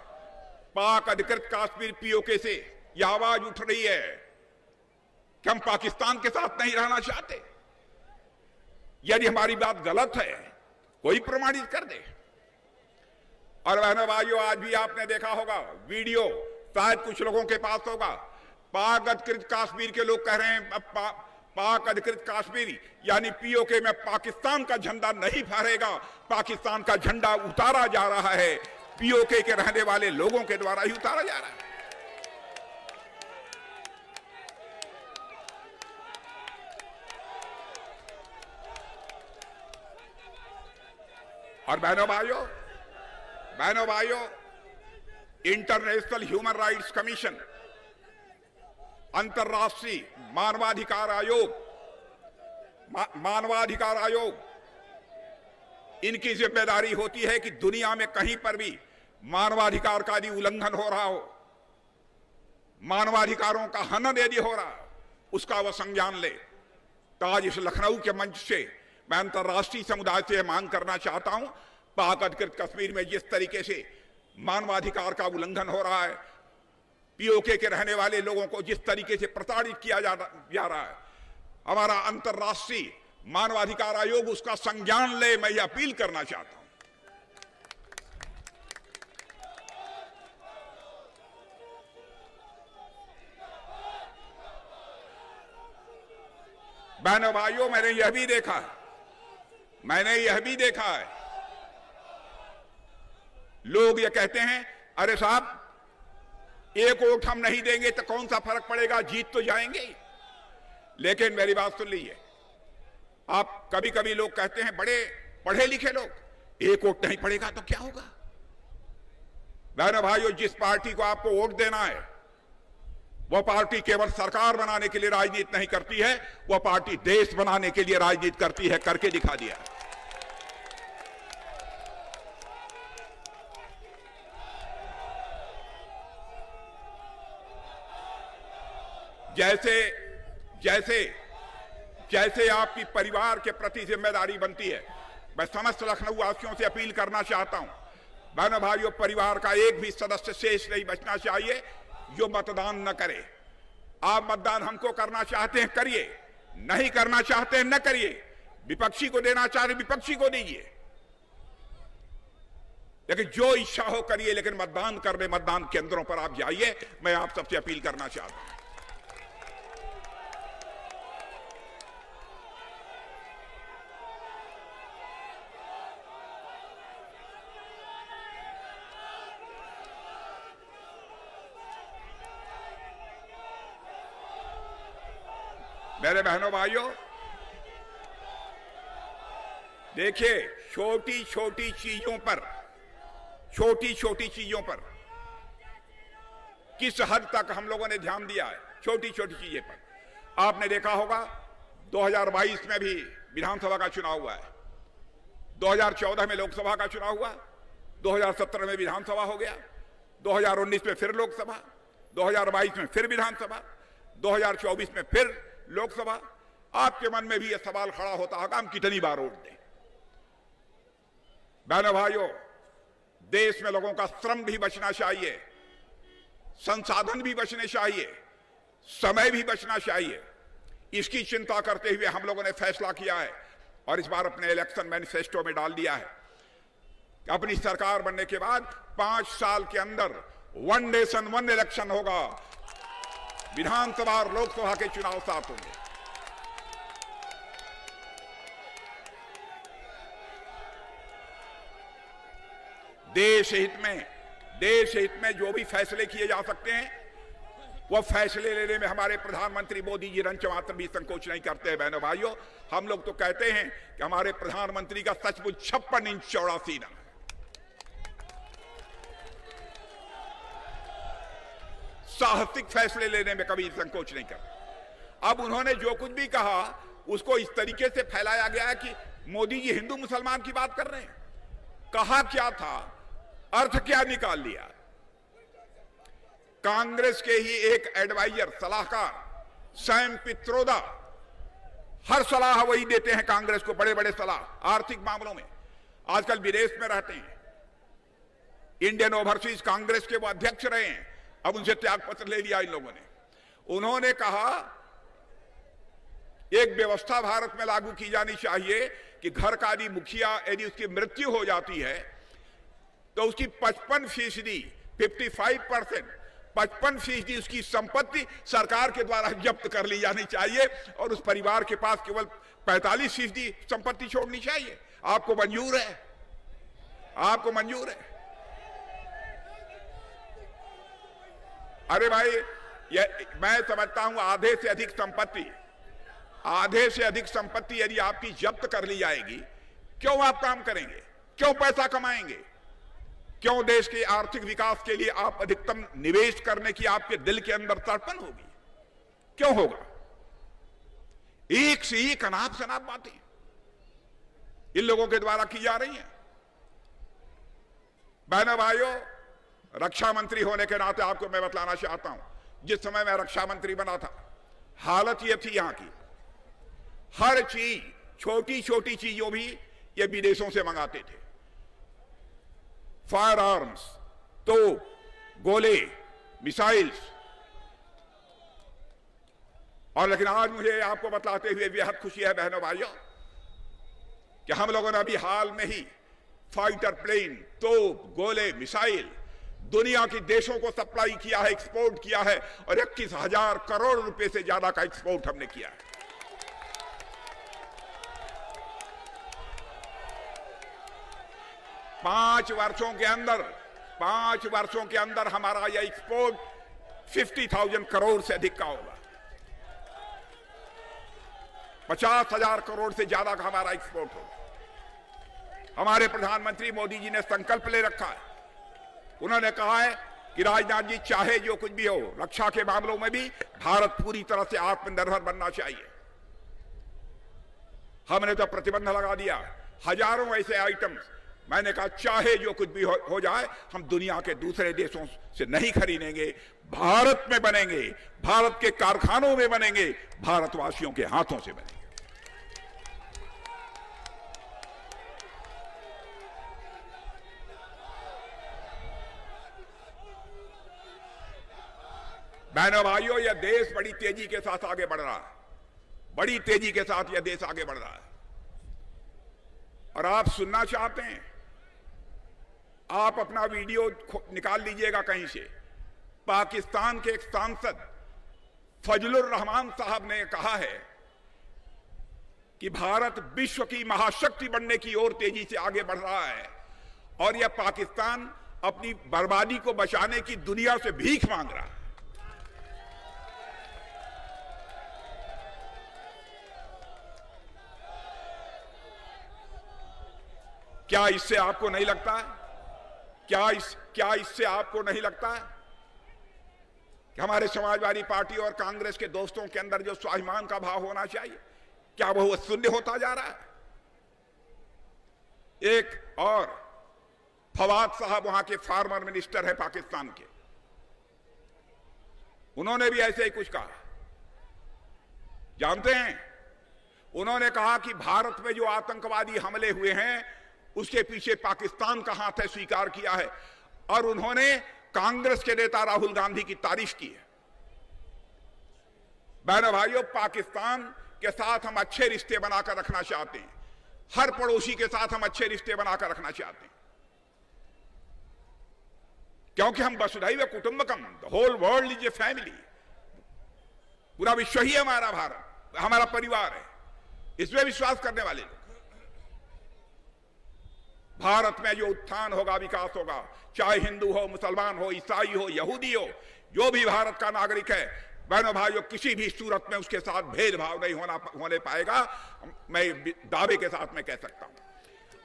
पाक अधिकृत कश्मीर पीओके से यह आवाज उठ रही है कि हम पाकिस्तान के साथ नहीं रहना चाहते। यदि हमारी बात गलत है, कोई प्रमाणित कर दे। और बहनों भाइयों, आज भी आपने देखा होगा वीडियो, शायद कुछ लोगों के पास होगा, पाक अधिकृत कश्मीर के लोग कह रहे हैं पाक अधिकृत कश्मीर यानी पीओके में पाकिस्तान का झंडा नहीं फहरेगा, पाकिस्तान का झंडा उतारा जा रहा है, पीओके के रहने वाले लोगों के द्वारा ही उतारा जा रहा है। और बहनों भाइयों, इंटरनेशनल ह्यूमन राइट्स कमीशन, अंतर्राष्ट्रीय मानवाधिकार आयोग, इनकी जिम्मेदारी होती है कि दुनिया में कहीं पर भी मानवाधिकार का यदि उल्लंघन हो रहा हो, मानवाधिकारों का हनन यदि हो रहा है, उसका वह संज्ञान ले। तो आज इस लखनऊ के मंच से मैं अंतर्राष्ट्रीय समुदाय से मांग करना चाहता हूं, पाक अधिकृत कश्मीर में जिस तरीके से मानवाधिकार का उल्लंघन हो रहा है, पीओके के रहने वाले लोगों को जिस तरीके से प्रताड़ित किया जा रहा है, हमारा अंतर्राष्ट्रीय मानवाधिकार आयोग उसका संज्ञान ले, मैं यह अपील करना चाहता हूं। बहनों भाइयों, मैंने यह भी देखा है, लोग ये कहते हैं, अरे साहब, एक वोट हम नहीं देंगे तो कौन सा फर्क पड़ेगा, जीत तो जाएंगे। लेकिन मेरी बात सुन लीजिए, आप कभी कभी लोग कहते हैं, बड़े पढ़े लिखे लोग, एक वोट नहीं पड़ेगा तो क्या होगा, बहनों भाइयों, जिस पार्टी को आपको वोट देना है वह पार्टी केवल सरकार बनाने के लिए राजनीति नहीं करती है, वह पार्टी देश बनाने के लिए राजनीति करती है, करके दिखा दिया। जैसे जैसे जैसे आपकी परिवार के प्रति जिम्मेदारी बनती है, मैं समस्त लखनऊ वासियों से अपील करना चाहता हूं, बहनों भाइयों, परिवार का एक भी सदस्य शेष नहीं बचना चाहिए जो मतदान न करे। आप मतदान हमको करना चाहते हैं करिए, नहीं करना चाहते हैं न करिए, विपक्षी को देना चाहते विपक्षी को दीजिए, लेकिन जो इच्छा हो करिए, लेकिन मतदान करने मतदान केंद्रों पर आप जाइए। मैं आप सबसे अपील करना चाहता हूं। मेरे बहनों भाइयों, देखिए, छोटी छोटी चीजों पर किस हद तक हम लोगों ने ध्यान दिया है। छोटी छोटी चीजें पर आपने देखा होगा 2022 में भी विधानसभा का चुनाव हुआ है, 2014 में लोकसभा का चुनाव हुआ, 2017 में विधानसभा हो गया, 2019 में फिर लोकसभा, 2022 में फिर विधानसभा, 2024 में फिर लोकसभा। आपके मन में भी यह सवाल खड़ा होता होगा हम कितनी बार वोट दें। बहनों भाइयों, देश में लोगों का श्रम भी बचना चाहिए, संसाधन भी बचने चाहिए, समय भी बचना चाहिए। इसकी चिंता करते हुए हम लोगों ने फैसला किया है और इस बार अपने इलेक्शन मैनिफेस्टो में डाल दिया है कि अपनी सरकार बनने के बाद 5 साल के अंदर 1 नेशन 1 इलेक्शन होगा। विधानसभा और लोकसभा के चुनाव साथ होंगे। देश हित में जो भी फैसले किए जा सकते हैं वह फैसले लेने में हमारे प्रधानमंत्री मोदी जी रंच मात्र भी संकोच नहीं करते हैं। बहनों भाइयों, हम लोग तो कहते हैं कि हमारे प्रधानमंत्री का सचमुच 56 इंच चौड़ा सीना, साहसिक फैसले लेने में कभी संकोच नहीं करते। अब उन्होंने जो कुछ भी कहा उसको इस तरीके से फैलाया गया है कि मोदी जी हिंदू मुसलमान की बात कर रहे हैं। कहा क्या था, अर्थ क्या निकाल लिया। कांग्रेस के ही एक एडवाइजर सलाहकार सैम पित्रोदा, हर सलाह वही देते हैं कांग्रेस को, बड़े बड़े सलाह आर्थिक मामलों में। आजकल विदेश में रहते हैं, इंडियन ओवरसीज कांग्रेस के वो अध्यक्ष रहे हैं, अब उनसे त्यागपत्र ले लिया इन लोगों ने। उन्होंने कहा एक व्यवस्था भारत में लागू की जानी चाहिए कि घर का यदि मुखिया यदि उसकी मृत्यु हो जाती है तो उसकी 55% 55% उसकी संपत्ति सरकार के द्वारा जब्त कर ली जानी चाहिए और उस परिवार के पास केवल 45% संपत्ति छोड़नी चाहिए। आपको मंजूर है? आपको मंजूर है? अरे भाई, मैं समझता हूं आधे से अधिक संपत्ति यदि आपकी जब्त कर ली जाएगी, क्यों आप काम करेंगे? क्यों पैसा कमाएंगे? क्यों देश के आर्थिक विकास के लिए आप अधिकतम निवेश करने की आपके दिल के अंदर तड़पन होगी? क्यों होगा? एक से एक अनाप शनाप बातें इन लोगों के द्वारा की जा रही हैं। बहनों भाइयों, रक्षा मंत्री होने के नाते आपको मैं बतलाना चाहता हूं, जिस समय मैं रक्षा मंत्री बना था हालत यह थी यहां की, हर चीज छोटी छोटी चीजों भी ये विदेशों से मंगाते थे। फायर आर्म्स, तोप, गोले, मिसाइल्स। और लेकिन आज मुझे आपको बतलाते हुए बेहद खुशी है बहनों भाइयों कि हम लोगों ने अभी हाल में ही फाइटर प्लेन, तोप, गोले, मिसाइल दुनिया के देशों को सप्लाई किया है, एक्सपोर्ट किया है और 21,000 करोड़ रुपए से ज्यादा का एक्सपोर्ट हमने किया है। पांच वर्षों के अंदर हमारा यह एक्सपोर्ट 50,000 करोड़ से अधिक का होगा। 50,000 करोड़ से ज्यादा का हमारा एक्सपोर्ट होगा। हमारे प्रधानमंत्री मोदी जी ने संकल्प ले रखा है उन्होंने कहा है कि राजनाथ जी चाहे जो कुछ भी हो, रक्षा के मामलों में भी भारत पूरी तरह से आत्मनिर्भर बनना चाहिए। हमने तो प्रतिबंध लगा दिया, हजारों ऐसे आइटम्स। मैंने कहा चाहे जो कुछ भी हो जाए, हम दुनिया के दूसरे देशों से नहीं खरीदेंगे, भारत में बनेंगे, भारत के कारखानों में बनेंगे, भारतवासियों के हाथों से बनेंगे। बहनों भाइयों, यह देश बड़ी तेजी के साथ आगे बढ़ रहा है, बड़ी तेजी के साथ यह देश आगे बढ़ रहा है। और आप सुनना चाहते हैं, आप अपना वीडियो निकाल लीजिएगा कहीं से। पाकिस्तान के एक सांसद फजलुर रहमान साहब ने कहा है कि भारत विश्व की महाशक्ति बनने की ओर तेजी से आगे बढ़ रहा है और यह पाकिस्तान अपनी बर्बादी को बचाने की दुनिया से भीख मांग रहा है। क्या इससे आपको नहीं लगता है, क्या इससे आपको नहीं लगता है कि हमारे समाजवादी पार्टी और कांग्रेस के दोस्तों के अंदर जो स्वाभिमान का भाव होना चाहिए, क्या वह शून्य होता जा रहा है? एक और फवाद साहब वहां के फार्मर मिनिस्टर है पाकिस्तान के, उन्होंने भी ऐसे ही कुछ कहा। जानते हैं, उन्होंने कहा कि भारत में जो आतंकवादी हमले हुए हैं उसके पीछे पाकिस्तान का हाथ है, स्वीकार किया है। और उन्होंने कांग्रेस के नेता राहुल गांधी की तारीफ की है। बहनों भाइयों, पाकिस्तान के साथ हम अच्छे रिश्ते बनाकर रखना चाहते हैं, हर पड़ोसी के साथ हम अच्छे रिश्ते बनाकर रखना चाहते हैं, क्योंकि हम वसुधैव कुटुंबकम, the whole world is a family. पूरा विश्व ही हमारा भारत, हमारा परिवार है, इसमें विश्वास करने वाले लोग। भारत में जो उत्थान होगा, विकास होगा, चाहे हिंदू हो, मुसलमान हो, ईसाई हो, यहूदी हो, जो भी भारत का नागरिक है, बहनों भाइयों, किसी भी सूरत में उसके साथ भेदभाव नहीं होने पाएगा। मैं दावे के साथ मैं कह सकता हूं।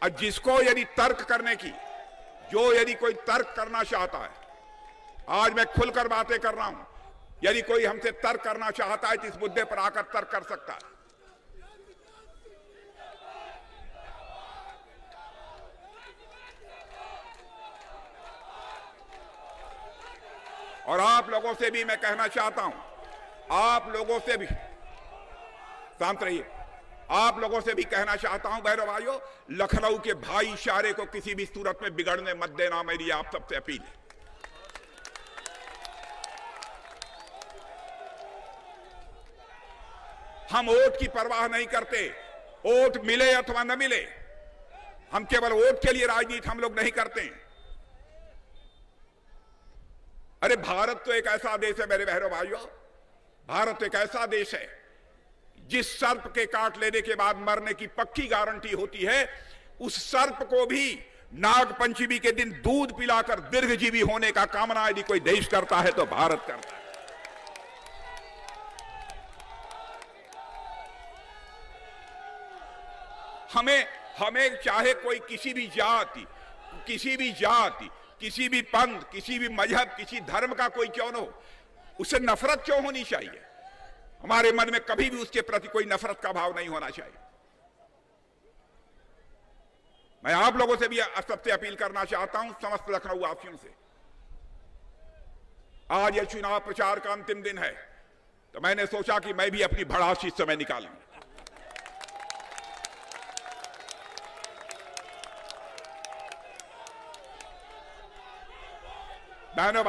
और जिसको यदि तर्क करने की, यदि कोई तर्क करना चाहता है, आज मैं खुलकर बातें कर रहा हूं, यदि कोई हमसे तर्क करना चाहता है तो इस मुद्दे पर आकर तर्क कर सकता है। और आप लोगों से भी मैं कहना चाहता हूं, आप लोगों से भी, शांत रहिए, आप लोगों से भी कहना चाहता हूं, बहनों भाइयों, लखनऊ के भाईचारे को किसी भी सूरत में बिगड़ने मत देना, मेरी आप सबसे अपील है। हम वोट की परवाह नहीं करते, वोट मिले अथवा न मिले, हम केवल वोट के लिए राजनीति हम लोग नहीं करते हैं। अरे भारत तो एक ऐसा देश है मेरे बहनों भाइयों, भारत एक ऐसा देश है जिस सर्प के काट लेने के बाद मरने की पक्की गारंटी होती है, उस सर्प को भी नाग पंचमी के दिन दूध पिलाकर दीर्घजीवी होने का कामना यदि कोई देश करता है तो भारत करता है। हमें चाहे कोई किसी भी जाति, किसी भी पंथ, किसी भी मजहब, किसी धर्म का कोई क्यों न हो, उससे नफरत क्यों होनी चाहिए? हमारे मन में कभी भी उसके प्रति कोई नफरत का भाव नहीं होना चाहिए। मैं आप लोगों से भी सबसे अपील करना चाहता हूं, समस्त लखनऊ वासियों से, आज यह चुनाव प्रचार का अंतिम दिन है, तो मैंने सोचा कि मैं भी अपनी भड़ास इस समय निकालूं। बहनों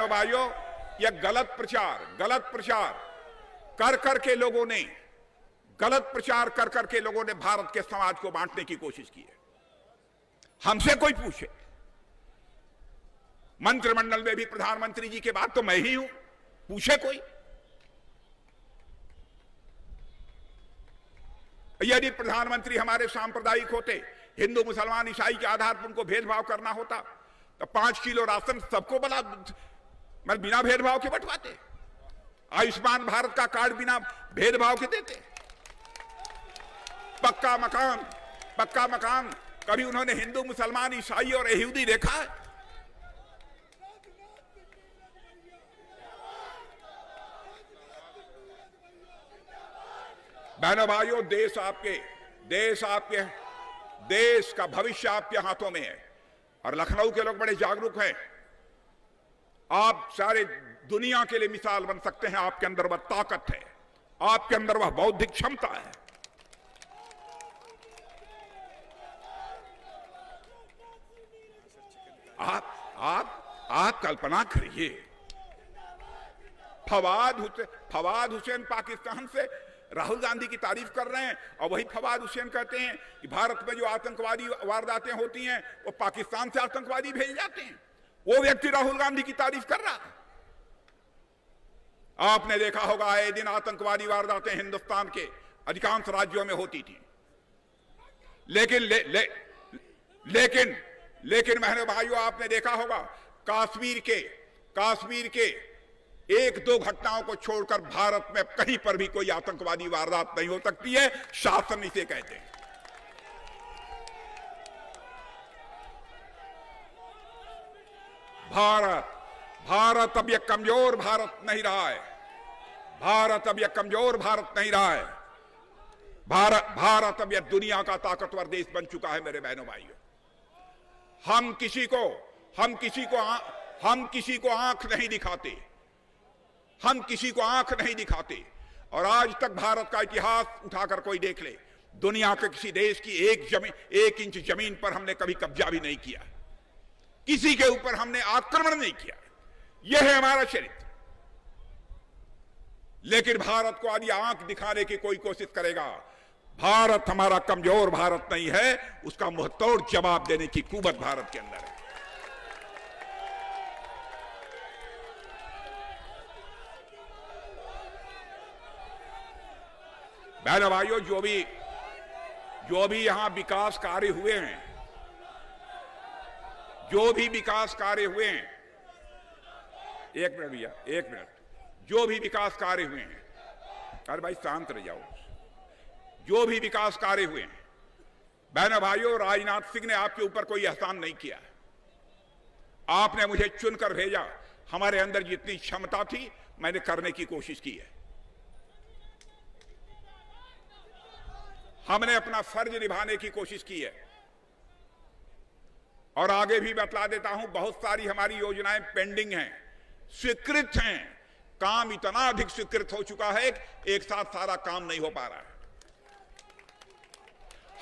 भाइयों, यह गलत प्रचार कर करके लोगों ने भारत के समाज को बांटने की कोशिश की है। हमसे कोई पूछे, मंत्रिमंडल में भी प्रधानमंत्री जी के बाद तो मैं ही हूं, पूछे कोई? यदि प्रधानमंत्री हमारे सांप्रदायिक होते, हिंदू मुसलमान ईसाई के आधार पर उनको भेदभाव करना होता, तो 5 किलो राशन सबको बिना भेदभाव के बंटवाते, आयुष्मान भारत का कार्ड बिना भेदभाव के देते, पक्का मकान कभी उन्होंने हिंदू, मुसलमान, ईसाई और यहूदी देखा है? बहनों भाइयों, देश का भविष्य आपके हाथों में है और लखनऊ के लोग बड़े जागरूक हैं। आप सारे दुनिया के लिए मिसाल बन सकते हैं। आपके अंदर वह ताकत है, आपके अंदर वह बौद्धिक क्षमता है। आप कल्पना करिए, फवाद हुसैन पाकिस्तान से राहुल गांधी की तारीफ कर रहे हैं और वही फवाद हुसैन कहते हैं कि भारत में जो आतंकवादी वारदातें होती हैं वो पाकिस्तान से आतंकवादी भेज जाते हैं। वो व्यक्ति राहुल गांधी की तारीफ कर रहा है। आपने देखा होगा आए दिन आतंकवादी वारदातें हिंदुस्तान के अधिकांश राज्यों में होती थी, लेकिन बहनों भाइयों, आपने देखा होगा कश्मीर के एक दो घटनाओं को छोड़कर भारत में कहीं पर भी कोई आतंकवादी वारदात नहीं हो सकती है। शासन इसे कहते हैं। भारत अब यह कमजोर भारत नहीं रहा है। भारत अब यह कमजोर भारत नहीं रहा है। भारत अब यह दुनिया का ताकतवर देश बन चुका है। मेरे बहनों भाइयों, हम किसी को आंख नहीं दिखाते। हम किसी को आंख नहीं दिखाते। और आज तक भारत का इतिहास उठाकर कोई देख ले, दुनिया के किसी देश की एक इंच जमीन पर हमने कभी कब्जा भी नहीं किया। किसी के ऊपर हमने आक्रमण नहीं किया। यह है हमारा चरित्र। लेकिन भारत को यदि आंख दिखाने की कोई कोशिश करेगा, भारत हमारा कमजोर भारत नहीं है, उसका मुंहतोड़ जवाब देने की कुवत भारत के अंदर है। बहनों भाइयों, जो भी यहां विकास कार्य हुए हैं, एक मिनट भैया, एक मिनट, जो भी विकास कार्य हुए हैं, अरे भाई शांत रह जाओ। जो भी विकास कार्य हुए हैं, बहनों भाइयों, राजनाथ सिंह ने आपके ऊपर कोई एहसान नहीं किया। आपने मुझे चुनकर भेजा। हमारे अंदर जितनी क्षमता थी मैंने करने की कोशिश की है। हमने अपना फर्ज निभाने की कोशिश की है। और आगे भी बतला देता हूं, बहुत सारी हमारी योजनाएं पेंडिंग हैं, स्वीकृत हैं। काम इतना अधिक स्वीकृत हो चुका है कि एक साथ सारा काम नहीं हो पा रहा है।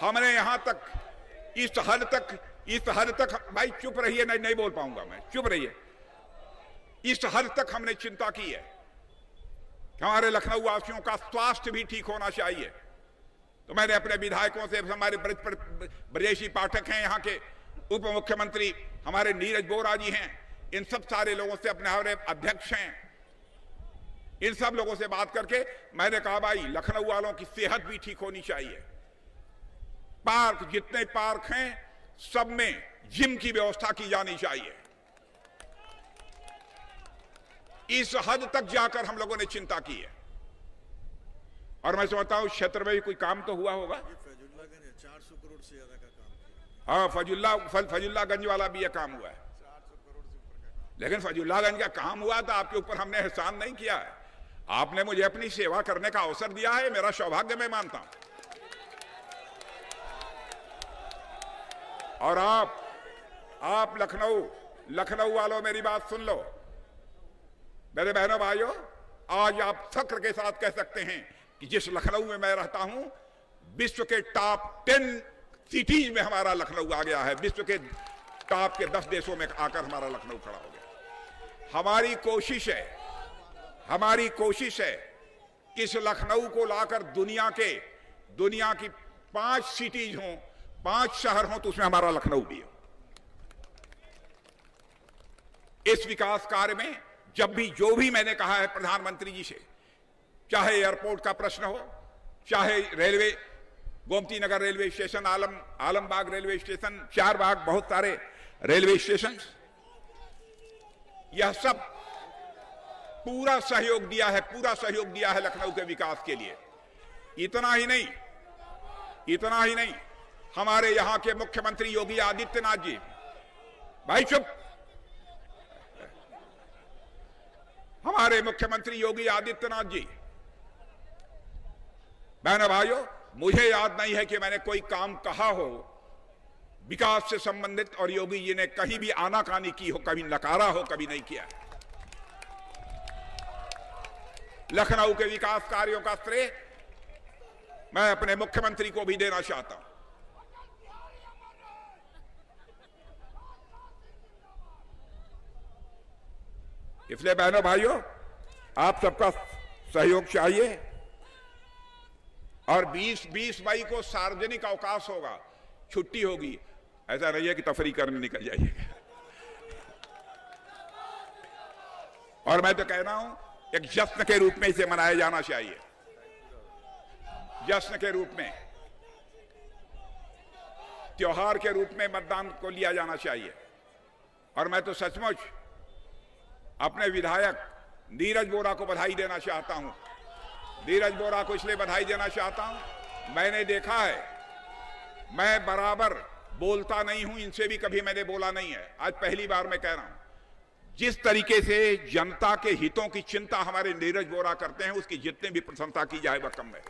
हमने यहां तक इस हद तक भाई चुप रहिए, नहीं बोल पाऊंगा मैं, चुप रहिए। इस हद तक हमने चिंता की है कि हमारे लखनऊ वासियों का स्वास्थ्य भी ठीक होना चाहिए। तो मैंने अपने विधायकों से, हमारे ब्रजेशी पाठक हैं यहाँ के, उप मुख्यमंत्री हमारे नीरज बोरा जी हैं, इन सब सारे लोगों से, अपने हमारे अध्यक्ष हैं, इन सब लोगों से बात करके मैंने कहा भाई लखनऊ वालों की सेहत भी ठीक होनी चाहिए। पार्क, जितने पार्क हैं सब में जिम की व्यवस्था की जानी चाहिए। इस हद तक जाकर हम लोगों ने चिंता की है। और मैं समझता हूं क्षेत्र में भी कोई काम तो हुआ होगा। 400 करोड़ से ज्यादा का काम। हाँ, फजुल्लागंज वाला भी यह काम हुआ है। लेकिन फजुल्लागंज का काम हुआ तो आपके ऊपर हमने एहसान नहीं किया है। आपने मुझे अपनी सेवा करने का अवसर दिया है, मेरा सौभाग्य मैं मानता हूं। और आप लखनऊ वालों मेरी बात सुन लो। मेरे बहनों भाइयों, आज आप फक्र के साथ कह सकते हैं कि जिस लखनऊ में मैं रहता हूं, विश्व के टॉप 10 सिटीज में हमारा लखनऊ आ गया है। विश्व के टॉप के 10 देशों में आकर हमारा लखनऊ खड़ा हो गया। हमारी कोशिश है कि इस लखनऊ को लाकर दुनिया की 5 सिटीज हों, 5 शहर हों, तो उसमें हमारा लखनऊ भी हो। इस विकास कार्य में जो भी मैंने कहा है प्रधानमंत्री जी से, चाहे एयरपोर्ट का प्रश्न हो, चाहे railway, Gomti Nagar railway station, Alambagh railway station, Charbagh, बहुत सारे रेलवे स्टेशन, यह सब पूरा सहयोग दिया है लखनऊ के विकास के लिए। इतना ही नहीं, हमारे यहां के मुख्यमंत्री योगी आदित्यनाथ जी, भाई चुप, हमारे मुख्यमंत्री योगी आदित्यनाथ जी, बहनों भाइयों, मुझे याद नहीं है कि मैंने कोई काम कहा हो विकास से संबंधित और योगी जी ने कहीं भी आनाकानी की हो, कभी नकारा हो, कभी नहीं किया। लखनऊ के विकास कार्यों का श्रेय मैं अपने मुख्यमंत्री को भी देना चाहता हूं। इसलिए बहनों भाइयों, आप सबका सहयोग चाहिए। और 20 मई को सार्वजनिक अवकाश होगा, छुट्टी होगी, ऐसा नहीं है कि तफरी करने निकल जाइएगा। और मैं तो कह रहा हूं एक जश्न के रूप में इसे मनाया जाना चाहिए, जश्न के रूप में, त्योहार के रूप में मतदान को लिया जाना चाहिए। और मैं तो सचमुच अपने विधायक नीरज बोरा को बधाई देना चाहता हूं। नीरज बोरा को इसलिए बधाई देना चाहता हूं, मैंने देखा है, मैं बराबर बोलता नहीं हूं, इनसे भी कभी मैंने बोला नहीं है, आज पहली बार मैं कह रहा हूं। जिस तरीके से जनता के हितों की चिंता हमारे नीरज बोरा करते हैं, उसकी जितनी भी प्रशंसा की जाए वह कम है।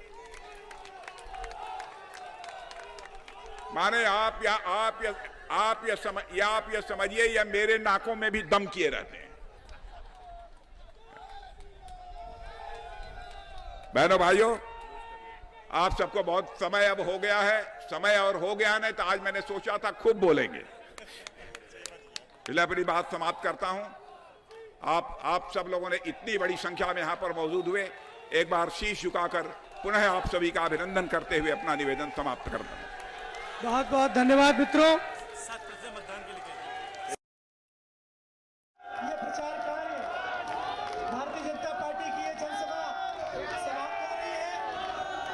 माने आप ये समझिए, या मेरे नाकों में भी दम किए रहते हैं। बहनों भाइयों, आप सबको बहुत समय अब हो गया है, समय और हो गया नहीं तो आज मैंने सोचा था खूब बोलेंगे, इसलिए अपनी बात समाप्त करता हूं। आप सब लोगों ने इतनी बड़ी संख्या में यहां पर मौजूद हुए, एक बार शीश झुकाकर पुनः आप सभी का अभिनंदन करते हुए अपना निवेदन समाप्त करता हूं। बहुत बहुत धन्यवाद मित्रों। ये प्रचार कार्य भारतीय जनता पार्टी की ये जनसभा समाप्त हो रही है।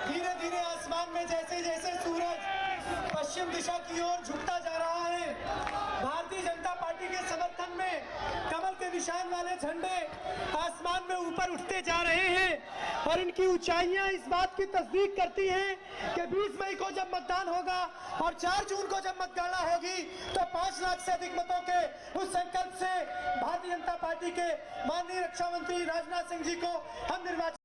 धीरे धीरे आसमान में जैसे जैसे सूरज पश्चिम दिशा की ओर झुकता जा रहा है, भारतीय जनता पार्टी के समर्थन में कमल के निशान वाले झंडे आसमान में ऊपर उठते जा रहे हैं। और इनकी ऊंचाइयां इस बात की तस्दीक करती हैं कि 20 मई को जब मतदान होगा और 4 जून को जब मतगणना होगी तो 5 लाख से अधिक मतों के उस संकल्प से भारतीय जनता पार्टी के माननीय रक्षा मंत्री राजनाथ सिंह जी को हम निर्वाचित